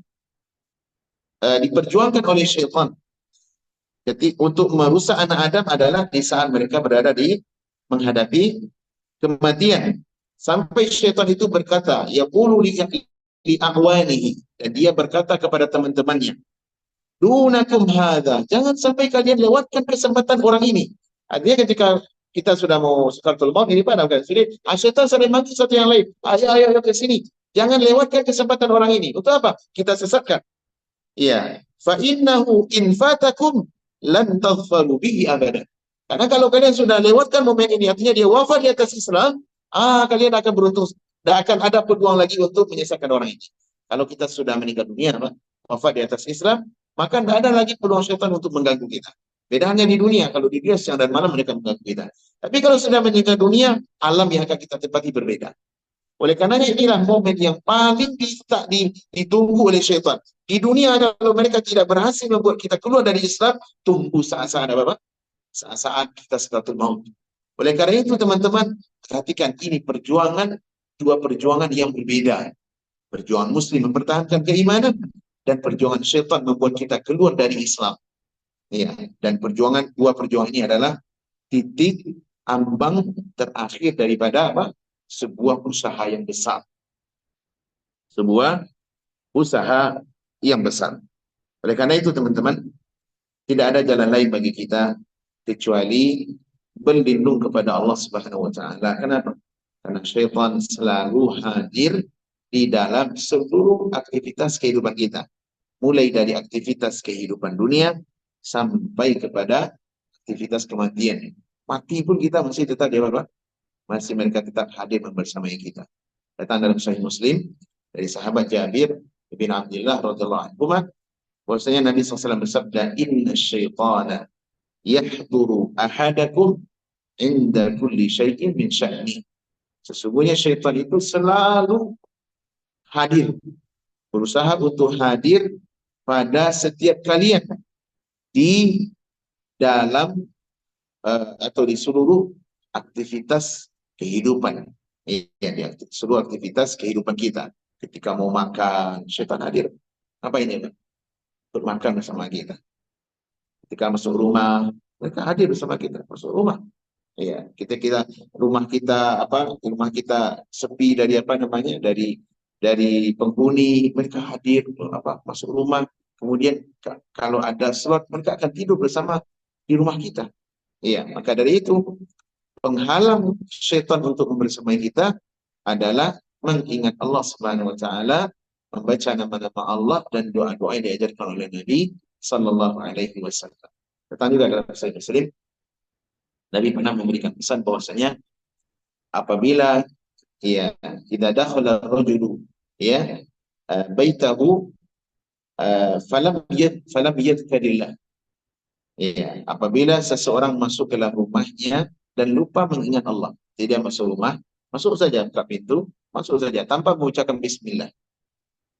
diperjuangkan oleh syaitan untuk merusak anak Adam adalah di saat mereka berada di menghadapi kematian. Sampai syaitan itu berkata, yaqulu li a'wanihi, dan dia berkata kepada teman-temannya, dunakum hadza, jangan sampai kalian lewatkan kesempatan orang ini. Artinya ketika kita sudah mau sakaratul maut ini pada kan sini, syaitan sering manggil satu yang lain. Ayo ke sini. Jangan lewatkan kesempatan orang ini. Untuk apa? Kita sesatkan. Iya. Fa innahu in fatakum lan taghfalu bihi abada. Karena kalau kalian sudah lewatkan momen ini, artinya dia wafat di atas Islam, kalian akan beruntung. Dan akan ada peluang lagi untuk menyesatkan orang ini. Kalau kita sudah meninggal dunia, wafat di atas Islam, maka tidak ada lagi peluang syaitan untuk mengganggu kita. Beda hanya di dunia. Kalau di dunia siang dan malam mereka mengganggu kita. Tapi kalau sudah meninggal dunia, alam yang akan kita tempati berbeda. Oleh karenanya inilah momen yang paling ditunggu oleh syaitan. Di dunia kalau mereka tidak berhasil membuat kita keluar dari Islam, tunggu saat-saat apa? Saat-saat kita sakaratul maut. Oleh karena itu teman-teman, perhatikan ini perjuangan, dua perjuangan yang berbeda. Perjuangan muslim mempertahankan keimanan dan perjuangan syaitan membuat kita keluar dari Islam. Ya, dan dua perjuangan ini adalah titik ambang terakhir daripada apa? Sebuah usaha yang besar. Sebuah usaha yang besar. Oleh karena itu teman-teman, tidak ada jalan lain bagi kita kecuali berlindung kepada Allah Subhanahu wa taala. Kenapa? Karena syaitan selalu hadir di dalam seluruh aktivitas kehidupan kita. Mulai dari aktivitas kehidupan dunia sampai kepada aktivitas kematian. Mati pun kita masih tetap di apa? Masih mereka tetap hadir membersamai kita. Datang dalam Sahih Muslim dari sahabat Jabir bin Abdullah radhiyallahu anhu, bahwasanya Nabi SAW bersabda, inna syaitana yahduru ahadakum inda kulli syai'in min sya'ni. Sesungguhnya syaitan itu selalu hadir, berusaha untuk hadir pada setiap kalian di dalam atau di seluruh aktivitas kehidupan. Ya, di seluruh aktivitas kehidupan kita. Ketika mau makan, syaitan hadir. Apa ini? Bermakan bersama kita. Ketika masuk rumah, mereka hadir bersama kita. Masuk rumah. Ya, rumah kita sepi dari apa namanya? Dari penghuni, mereka hadir masuk rumah. Kemudian kalau ada slot, mereka akan tidur bersama di rumah kita. Iya, maka dari itu penghalang syaitan untuk membersamai kita adalah mengingat Allah Subhanahu wa taala, membaca nama-nama Allah dan doa-doa yang diajarkan oleh Nabi sallallahu alaihi wasallam. Datang juga dalam Sahih Muslim, Nabi pernah memberikan pesan bahwasanya apabila idza dakhala rajulu baitahu falam yadhkarillah. Ya, apabila seseorang masuk ke dalam rumahnya dan lupa mengingat Allah, tidak masuk rumah, masuk saja buka pintu, masuk saja tanpa mengucapkan bismillah,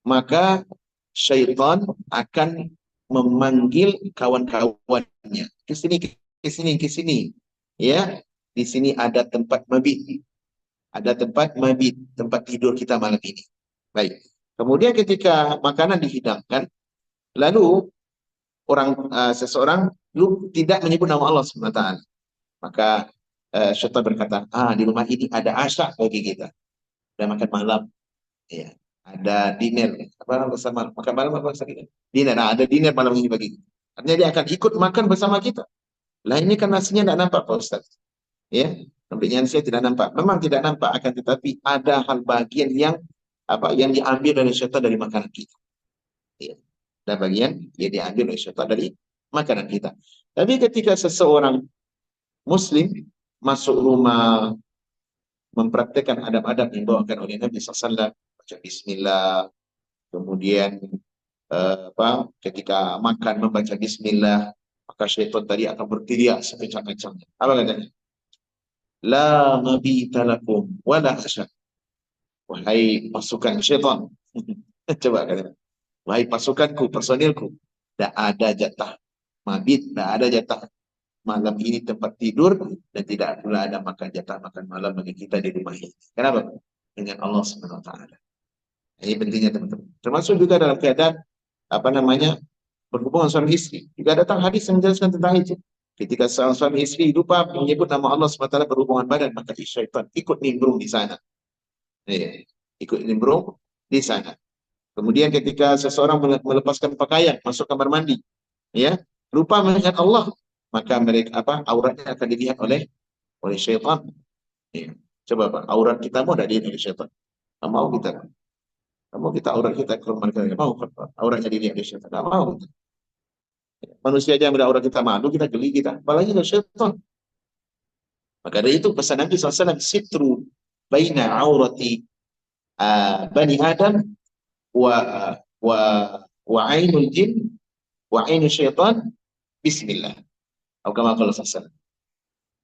maka syaitan akan memanggil kawan-kawannya ke sini, ke sini, ke sini. Ya, di sini ada tempat mabit, tempat tidur kita malam ini. Baik. Kemudian ketika makanan dihidangkan, lalu seseorang tidak menyebut nama Allah SWT, maka syaitan berkata, di rumah ini ada asya bagi kita, ada makan malam, ya, ada dinner, apa bersama makan malam apa kita? Dinner, ada dinner malam ini bagi kita. Artinya dia akan ikut makan bersama kita. Lah ini kan nasinya tidak nampak Pak Ustaz. Ya, tampaknya saya tidak nampak. Memang tidak nampak, akan tetapi ada hal bagian yang yang diambil dari syaitan dari makanan kita. Ya. Ada bagian yang diambil oleh syaitan dari makanan kita. Tapi ketika seseorang Muslim masuk rumah, mempraktekkan adab-adab yang dibawakan oleh Nabi SAW, baca Bismillah, kemudian ketika makan membaca Bismillah, maka syaitan tadi akan berteriak sekencang-kencangnya. Apa katanya? La mabita lakum wala asya. Wahai pasukan syaitan. Coba katanya. Wahai pasukanku, personilku, tidak ada jatah mabit, tidak ada jatah malam ini tempat tidur, dan tidak pula ada jatah makan malam bagi kita di rumah ini. Kenapa? Dengan Allah Subhanahu wa taala. Ini pentingnya teman-teman. Termasuk juga dalam keadaan berhubungan suami istri. Juga datang hadis yang menjelaskan tentang itu. Ketika seorang suami istri lupa menyebut nama Allah SWT berhubungan badan, maka syaitan ikut nimbrung di sana. Ya, ikut nimbrung di sana. Kemudian ketika seseorang melepaskan pakaian, masuk kamar mandi, ya, lupa mengingat Allah, maka auratnya akan dilihat oleh syaitan. Ya. Coba Pak, aurat kita mau ada dilihat oleh syaitan? Tidak mau kita. Tidak mau kita aurat kita ke rumah kita. Tidak mau auratnya dilihat oleh syaitan. Tidak mau. Manusia aja yang aurat kita malu, kita geli kita. Apalagi oleh syaitan. Maka dari itu pesan Nabi SAW, sitru baina aurati bani Adam wa wa wa ainul jin wa ainul syaitan bismillah. Atau kama qala sallallahu.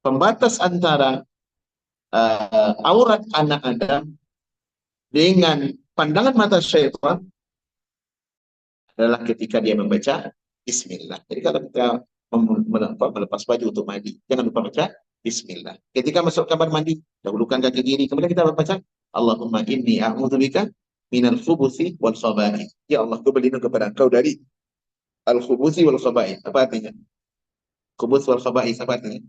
Pembatas antara aurat anak Adam dengan pandangan mata syaitan adalah ketika dia membaca bismillah. Jadi kalau kita melepas baju untuk mandi, jangan lupa baca bismillah. Ketika masuk kamar mandi, dahulukan kaki kiri, kemudian kita baca Allahumma inni a'udzubika minal khubuthi wal khaba'ith. Ya Allah, aku berlindung kepada Engkau dari al-khubuthi wal khaba'ith. Apa artinya? Khubuth wal khaba'ith apa artinya?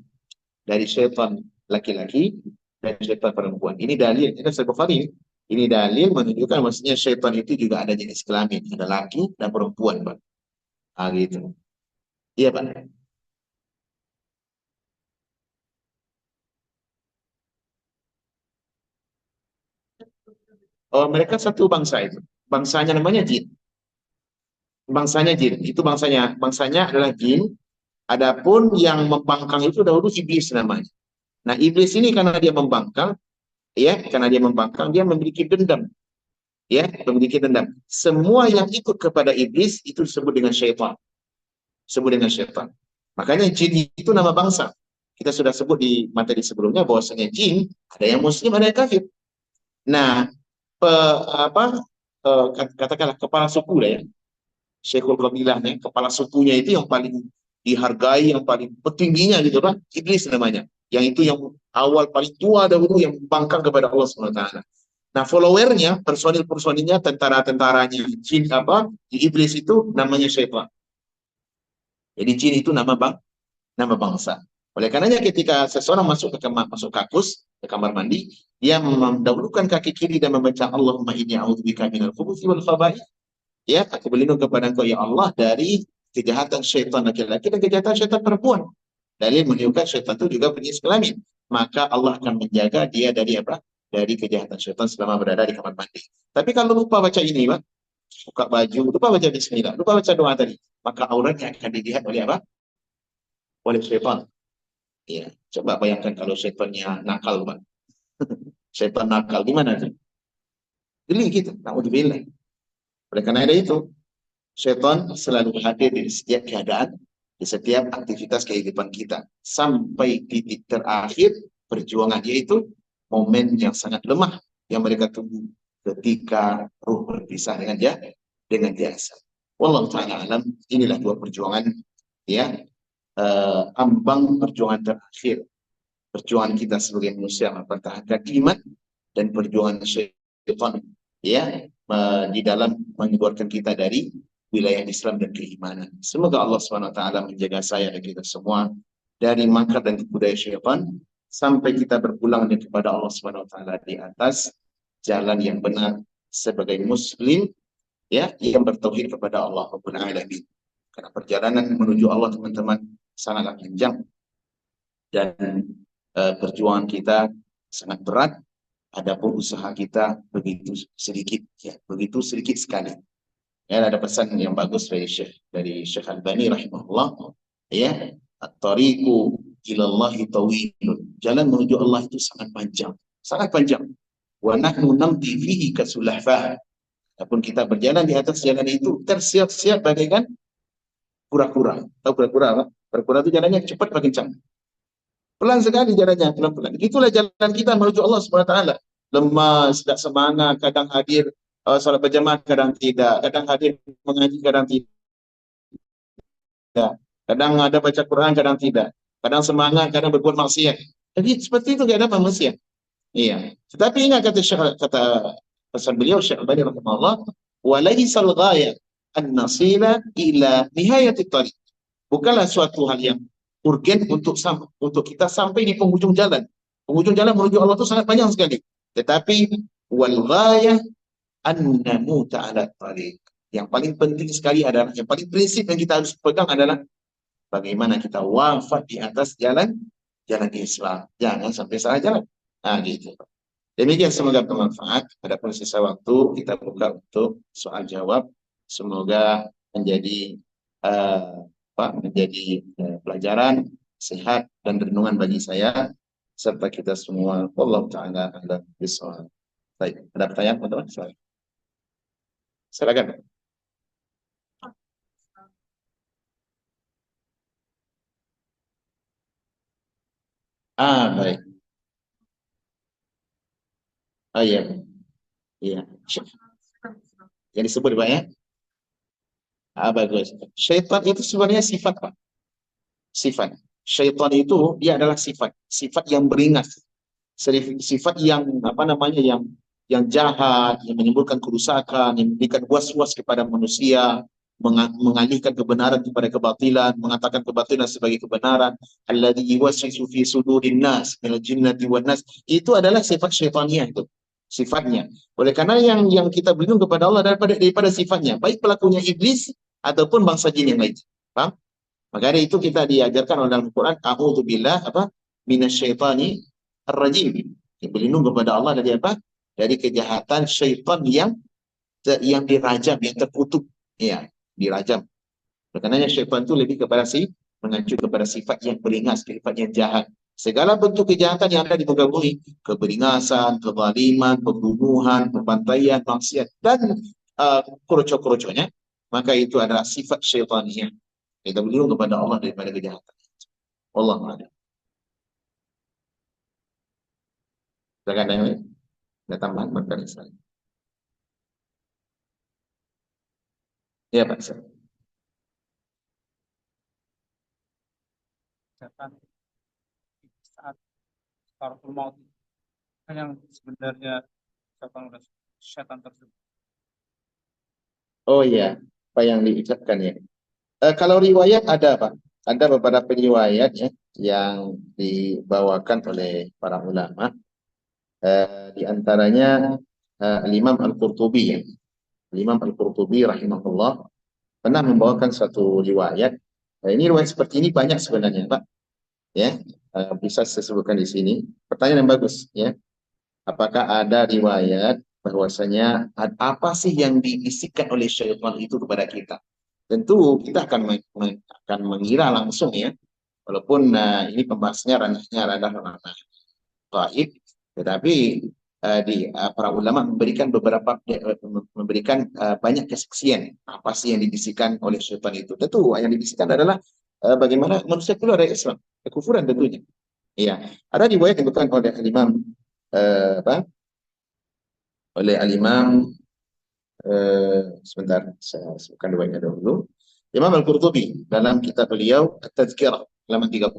Dari syaitan laki-laki dan syaitan perempuan. Ini dalil, ini Sahih Bukhari. Ini dalil menunjukkan maksudnya syaitan itu juga ada jenis kelamin, ada laki dan perempuan, Pak. Gitu. Iya, Pak. Oh, mereka satu bangsa itu. Bangsanya namanya jin. Bangsanya jin. Itu bangsanya adalah jin. Adapun yang membangkang itu dahulu iblis namanya. Nah, iblis ini karena dia membangkang, dia memiliki dendam. Ya, memiliki dendam. Semua yang ikut kepada iblis itu disebut dengan syaitan. Disebut dengan syaitan. Makanya jin itu nama bangsa. Kita sudah sebut di materi sebelumnya bahwasanya jin ada yang muslim, ada yang kafir. Nah, katakanlah kepala suku lah ya, Syekhul Qabilahnya, kepala sukunya itu yang paling dihargai, yang paling petingginya gitu kan, iblis namanya. Yang itu yang awal paling tua dahulu yang bangkang kepada Allah SWT. Nah, followernya, personil-personilnya, tentara-tentaranya, jin di iblis itu namanya syaitan. Jadi jin itu nama bangsa. Oleh karenanya ketika seseorang masuk kakus ke kamar mandi, dia mendahulukan kaki kiri dan membaca Allahumma inni a'udzubika minal khubuthi wal khaba'ith. Ya, aku berlindung kepada Engkau ya Allah dari kejahatan syaitan laki-laki dan kejahatan syaitan perempuan. Dalil menunjukkan syaitan itu juga berjenis kelamin. Maka Allah akan menjaga dia dari dari kejahatan syaitan selama berada di kamar mandi. Tapi kalau lupa baca ini, Pak, buka baju, lupa baca bismillah, lupa baca doa tadi, maka auratnya akan dilihat oleh oleh syaitan. Ya, coba bayangkan kalau syaitannya nakal, Pak. Syaitan nakal gimana sih? Geli kita, naudzubillah. Oleh karena itu, syaitan selalu hadir di setiap keadaan, di setiap aktivitas kehidupan kita. Sampai titik terakhir perjuangan, yaitu momen yang sangat lemah yang mereka tunggu ketika ruh berpisah dengan jasad. Wallahu ta'ala alam, inilah dua perjuangan, ya, ambang perjuangan terakhir. Perjuangan kita sebagai manusia mempertahankan iman dan perjuangan syaitan, ya, di dalam mengeluarkan kita dari wilayah Islam dan keimanan. Semoga Allah SWT menjaga saya dan kita semua dari makar dan budaya syaitan sampai kita berpulang kepada Allah SWT di atas jalan yang benar sebagai muslim, ya, yang bertauhid kepada Allah Rabbul Alamin. Karena perjalanan menuju Allah, teman-teman, sangatlah panjang dan perjuangan kita sangat berat. Adapun usaha kita begitu sedikit, ya, begitu sedikit sekali. Ya, ada pesan yang bagus dari Syekh Albani rahimahullah, ya, at-tariqu ilallahi tawilun. Jalan menuju Allah itu sangat panjang, sangat panjang. Wa nahnu namdi fihi kasulahfah. Adapun kita berjalan di atas jalan itu tersiap-siap bagaikan kura-kura. Tahu kura-kura apa? Kura-kura itu jalannya cepat makin kencang. Pelan sekali jalannya, pelan-pelan. Itulah jalan kita menuju Allah SWT. Lemas, tidak semangat, kadang hadir salat berjamaah, kadang tidak. Kadang hadir mengaji, kadang tidak. Kadang ada baca Quran, kadang tidak. Kadang semangat, kadang berbuat maksiat. Jadi seperti itu keadaan manusia. Iya. Tetapi ingat kata pesan beliau Syekh Albani rahimahullah, wa laisal ghaya an-nasila ila nihayatit tariq. Bukanlah suatu hal yang urgen untuk kita sampai di penghujung jalan. Penghujung jalan menuju Allah itu sangat panjang sekali. Tetapi wal ghayah an-namu ta'ala tariq. Yang paling penting sekali adalah, yang paling prinsip yang kita harus pegang adalah bagaimana kita wafat di atas jalan Islam. Jangan sampai salah jalan. Nah, gitu. Demikian, semoga bermanfaat. Pada sisa waktu kita buka untuk soal jawab. Semoga menjadi pelajaran sehat dan renungan bagi saya serta kita semua. Wallahu taala a'lam bishawab. Baik, ada pertanyaan teman-teman? Silakan. Baik. Iya. Iya. Yang disebut Pak ya? Bagus. Syaitan itu sebenarnya sifat, Pak. Sifat. Syaitan itu dia adalah sifat, sifat yang beringas, sifat yang apa namanya, yang jahat, yang menimbulkan kerusakan, yang memberikan was-was kepada manusia, mengalihkan kebenaran kepada kebatilan, mengatakan kebatilan sebagai kebenaran. Alladzi yuwaswisu fi sudurin nas minal jinnati wan nas. Itu adalah sifat syaitaniah itu. Sifatnya. Oleh karena yang kita berlindung kepada Allah daripada sifatnya, baik pelakunya iblis ataupun bangsa jin yang lain. Paham? Maka dari itu kita diajarkan oleh Al-Quran, a'udzubillah minasyaitani ar-rajim. Berlindung kepada Allah dari apa? Dari kejahatan syaitan yang dirajam, yang terkutuk, ya, dirajam. Karena syaitan itu lebih kepada mengacu kepada sifat yang beringas, sifat yang jahat. Segala bentuk kejahatan yang ada di muka bumi, keberingasan, kezaliman, pembunuhan, pembantaian, maksiat, dan kroco-kroconya, maka itu adalah sifat syaitaniyah. Kita berlindung kepada Allah daripada kejahatan. Wallahu a'lam. Silakan yang lain. Ada tambahan barangkali sekali. Ya Pak. Saat Sakaratul Maut yang sebenarnya setan tersebut. Oh iya, apa yang diucapkan ya? Kalau riwayat ada Pak, ada beberapa riwayat ya yang dibawakan oleh para ulama. Di antaranya Imam Al-Qurtubi ya. Imam Al-Qurtubi rahimahullah pernah membawakan suatu riwayat. Ini riwayat seperti ini banyak sebenarnya Pak. Ya, bisa saya sebutkan di sini. Pertanyaan yang bagus ya. Apakah ada riwayat bahwasanya apa sih yang dibisikkan oleh syaitan itu kepada kita? Tentu kita akan mengira langsung ya, walaupun ini pembahasannya ranah gaib, tetapi para ulama memberikan banyak kesaksian apa sih yang dibisikkan oleh syaitan itu. Tentu yang dibisikkan adalah bagaimana manusia keluar dari Islam, kekufuran tentunya. Iya, ada riwayat yang diberikan oleh Imam Al-Imam sebentar saya sebutkan riwayatnya dahulu. Imam Al-Qurtubi dalam kitab beliau At-Tazkirah halaman 30.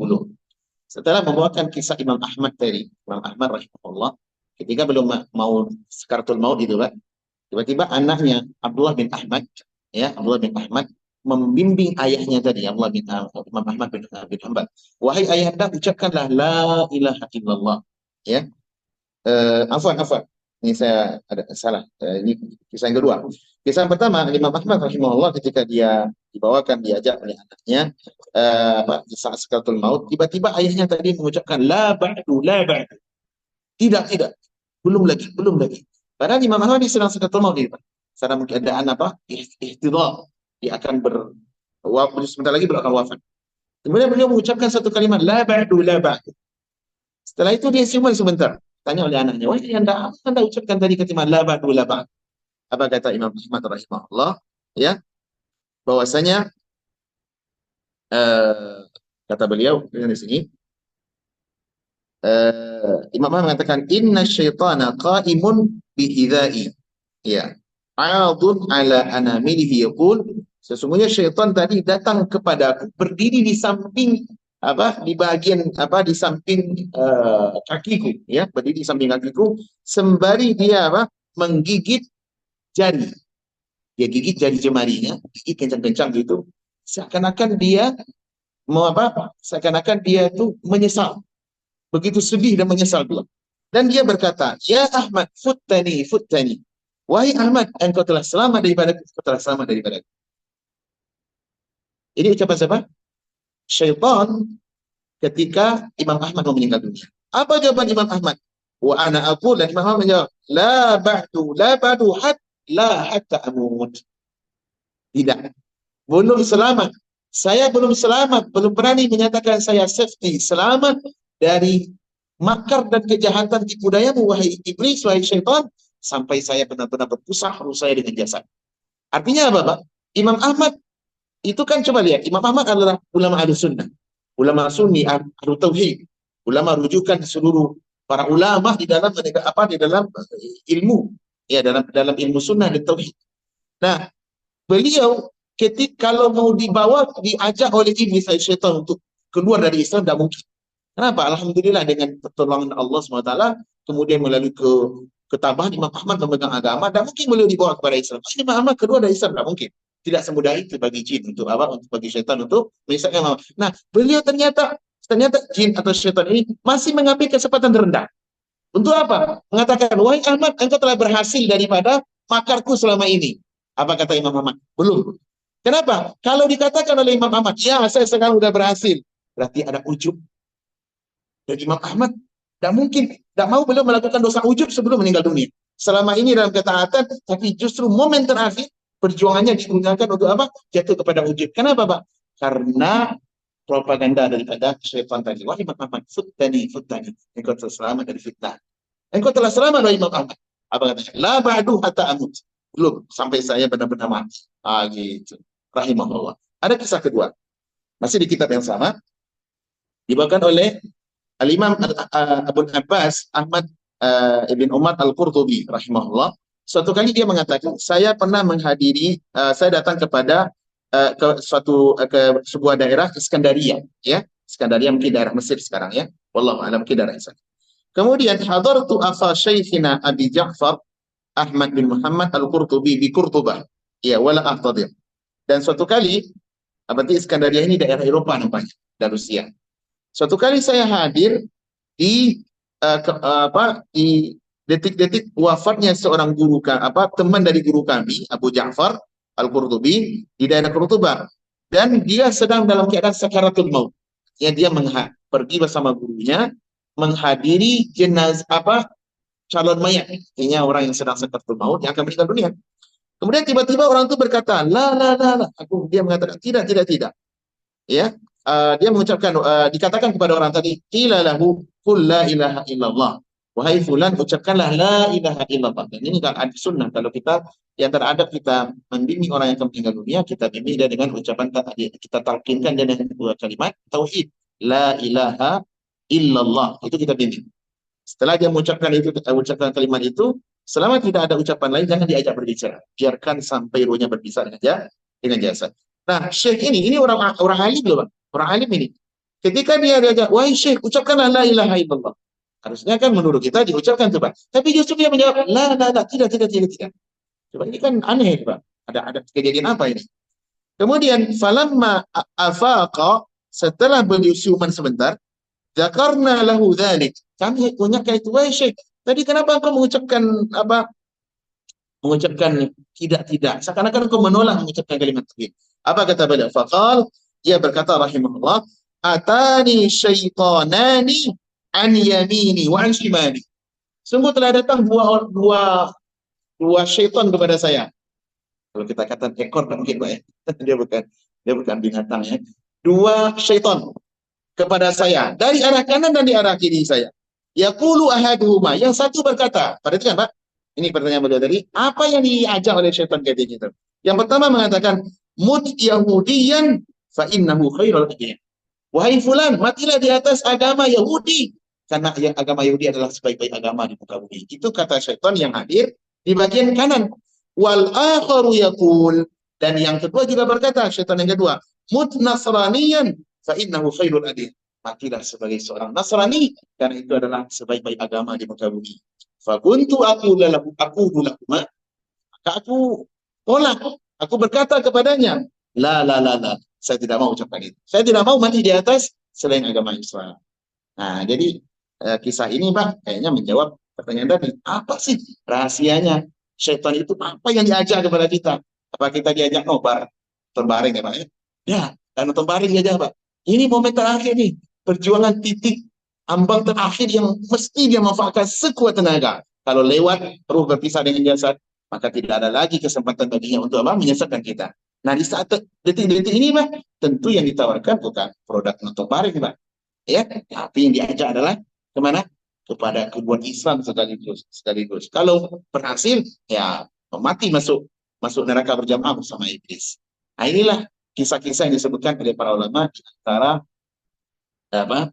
Setelah membawakan kisah Imam Ahmad tadi, Imam Ahmad rahimahullah, ketika belum mau sakaratul maut itu Pak, Tiba-tiba anaknya Abdullah bin Ahmad, ya Abdullah bin Ahmad membimbing ayahnya tadi, Abdullah bin Imam Ahmad bin Hanbal. Wahai ayahanda, ucapkanlah la ilaha illallah. Ya, afwan. Ini saya ada salah. Ini kisah yang kedua. Kisah yang pertama, Imam Ahmad rahimahullah ketika dia dibawakan diajak oleh anaknya di saat sakaratul maut, tiba-tiba ayahnya tadi mengucapkan la ba'du, la ba'du. Tidak. Belum lagi. Padahal Imam Ahmad sedang sakaratul maut ini, Pak. Sedang keadaan apa? Ihtidhar. Dia akan sebentar lagi beliau akan wafat. Kemudian beliau mengucapkan satu kalimat la ba'du, la ba'du. Setelah itu dia simak sebentar. Tanya oleh anaknya, wah ini anda ucapkan tadi kalimat la ba'du, la ba'du. Apa kata Imam Ahmad rahimahullah? Ya, bahwasanya kata beliau di sini, Imam Ahmad mengatakan inna syaitana qa'imun bihidai, ya a'adun ala anamilihi yaqul, sesungguhnya syaitan tadi datang kepadaku berdiri di samping di bagian di samping kakiku, ya berdiri di samping kakiku sembari dia menggigit jari. Dia gigit jari jemarinya, gigit kencang-kencang gitu, seakan-akan dia seakan-akan dia itu menyesal, begitu sedih dan menyesal pula. Dan dia berkata, ya Ahmad, futtani. Wahai Ahmad, engkau telah selamat daripada. Ini ucapan siapa? Syaitan ketika Imam Ahmad mau meninggal dunia. Apa jawaban Imam Ahmad? Wa ana aqul, dan Imam Ahmad menjawab, la ba'du hatta amut. Tidak. Belum selamat. Saya belum selamat, belum berani menyatakan saya safety, selamat dari makar dan kejahatan tipu dayamu, wahai iblis, wahai syaitan, sampai saya benar-benar berpusah ruh saya dengan jasad. Artinya apa, Pak? Imam Ahmad itu kan, coba lihat, Imam Ahmad adalah ulama Ahlussunnah, ulama Sunni, ahlu tauhid, ulama rujukan seluruh para ulama di dalam ilmu, ya dalam ilmu sunnah dan tauhid. Nah, beliau kalau mau diajak oleh iblis syaitan untuk keluar dari Islam, tidak mungkin. Kenapa? Alhamdulillah dengan pertolongan Allah SWT, kemudian melalui ketabahan Imam Ahmad memegang agama, tidak mungkin beliau dibawa kepada Islam. Imam Ahmad keluar dari Islam, tidak mungkin. Tidak semudah itu bagi jin bagi syaitan untuk menyesatkan Imam Ahmad. Nah, beliau ternyata jin atau syaitan ini masih mengambil kesempatan terendah. Untuk apa? Mengatakan, wahai Ahmad, engkau telah berhasil daripada makarku selama ini. Apa kata Imam Ahmad? Belum. Kenapa? Kalau dikatakan oleh Imam Ahmad, ya saya sekarang sudah berhasil, berarti ada ujub. Dan Imam Ahmad tidak mau beliau melakukan dosa ujub sebelum meninggal dunia. Selama ini dalam ketaatan, tapi justru momen terakhir perjuangannya digunakan untuk apa? Jatuh kepada ujub. Kenapa, Pak? Karena propaganda daripada syaitan tadi. Wahai Imam Ahmad, futtani. Engkau telah selamat dari fitnah. Engkau telah selamat dari Imam Ahmad. Apa katanya? La ba'du hatta amut. Belum sampai saya benar-benar mati. Gitu. Rahimahullah. Ada kisah kedua. Masih di kitab yang sama. Dibawakan oleh Al-Imam Abu Abbas Ahmad Ibn Umar Al-Qurtubi rahimahullah. Suatu kali dia mengatakan, saya pernah menghadiri, saya datang ke sebuah daerah Iskandaria, ya. Iskandaria mungkin daerah Mesir sekarang, ya. Wallahu a'lam, mungkin daerah Islam. Kemudian hadartu akha Syekhina Abi Ja'far Ahmad bin Muhammad Al-Qurtubi di Qurtubah. Ya, wala ahtadir. Dan suatu kali, berarti Iskandaria ini daerah Eropa nampaknya, dan Rusia. Suatu kali saya hadir di detik-detik wafatnya seorang guru teman dari guru kami, Abu Ja'far Al-Qurtubi, di daerah Qurtubah, dan dia sedang dalam keadaan sakaratul maut. Ya, dia pergi bersama gurunya menghadiri jenazah calon mayat, artinya orang yang sedang sakaratul maut yang akan meninggal dunia. Kemudian tiba-tiba orang itu berkata, la. Dia mengatakan tidak. Ya, dia mengucapkan, dikatakan kepada orang tadi, qila lahu qul la ilaha illallah. Wahai fulan, ucapkanlah la ilaha illallah. Dan ini kan ada sunnah, kalau kita di antara adab kita membimbing orang yang akan meninggal dunia, kita bimbing dia dengan ucapan, kita talqinkan dia dengan dua kalimat tauhid, la ilaha illallah. Itu kita bimbing. Setelah dia mengucapkan ucapkan kalimat itu, selama tidak ada ucapan lain, jangan diajak berbicara. Biarkan sampai ruhnya berpisah dengan jasad. Nah, Syekh ini orang alim loh, Bang. Orang alim ini. Ketika dia diajak, wahai Syekh, ucapkanlah la ilaha illallah. Harusnya kan menurut kita diucapkan coba. Tapi justru dia menjawab, la, tidak. Coba ini kan aneh, Pak. Ada kejadian apa ini? Kemudian falamma afaqa, setelah beliau siuman sebentar, dzakarna lahu dzalik. Kami punya itu, wahai Syekh, tadi kenapa engkau mengucapkan apa? Mengucapkan tidak. Seakan-akan engkau menolak mengucapkan kalimat tauhid. Apa kata beliau? Faqal, dia berkata rahimahullah, atani syaitanani an yamini wa an shimali. Sungguh telah datang dua syaitan kepada saya. Kalau kita kata ekor kan mungkin Pak ya. Dia bukan binatang ya. Dua syaitan kepada saya dari arah kanan dan di arah kiri saya. Yaqulu ahaduhuma, yang satu berkata, perhatikan Pak, ini pertanyaan beliau tadi, apa yang diajak oleh syaitan kayak gitu? Yang pertama mengatakan, mut yahudiyan fa innahu khairul adyan. Wahai fulan, matilah di atas agama Yahudi, karena yang agama Yahudi adalah sebaik-baik agama di muka bumi. Itu kata syaitan yang hadir di bagian kanan. Wal akharu yaqul, dan yang kedua juga berkata, syaitan yang kedua, mut nasraniyan fa innahu khairul adyan. Matilah sebagai seorang Nasrani, karena itu adalah sebaik-baik agama di muka bumi. Fakuntu aku dulu, maka aku tolak, aku berkata kepadanya, la, saya tidak mau ucapkan itu. Saya tidak mau mati di atas selain agama Islam. Nah, jadi kisah ini Pak kayaknya menjawab pertanyaan tadi. Apa sih rahasianya? Syaitan itu apa yang diajak kepada kita? Apa kita diajak nobar, terbaring ya Pak? Ya, karena terbaring aja Pak. Ini momen terakhir nih, perjuangan titik ambang terakhir yang mesti dia manfaatkan sekuat tenaga. Kalau lewat ruh berpisah dengan jasad, maka tidak ada lagi kesempatan baginya untuk apa? Menyesatkan kita. Nah, di saat detik-detik ini Pak, tentu yang ditawarkan bukan produk notobaring Pak. Ya, tapi yang diajak adalah kemana? Kepada kebuatan Islam sekaligus. Kalau berhasil, ya mati masuk neraka berjamaah bersama iblis. Nah, inilah kisah-kisah yang disebutkan oleh para ulama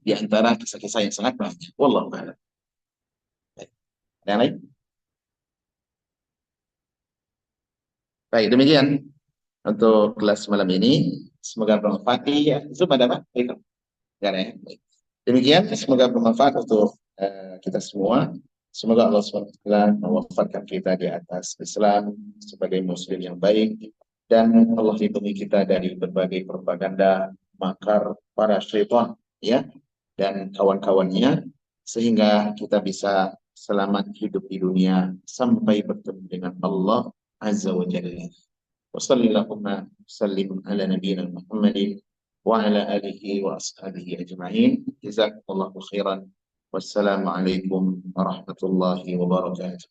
di antara kisah-kisah yang sangat banyak. Wallahu a'lam. Ada yang lain? Baik, demikian untuk kelas malam ini. Semoga bermanfaat. Ya, itu pada Pak? Baik. Baik. Demikian, semoga bermanfaat untuk kita semua. Semoga Allah SWT mewafatkan kita di atas Islam sebagai muslim yang baik, dan Allah lindungi kita dari berbagai propaganda, makar para syaitan ya dan kawan-kawannya, sehingga kita bisa selamat hidup di dunia sampai bertemu dengan Allah Azza wa Jalla. Wa sallallahu sallim ala nabiyyina Muhammadin wa ala alihi wa ashabihi ajma'in. Jazakumullahu khairan. Wassalamualaikum warahmatullahi wabarakatuh.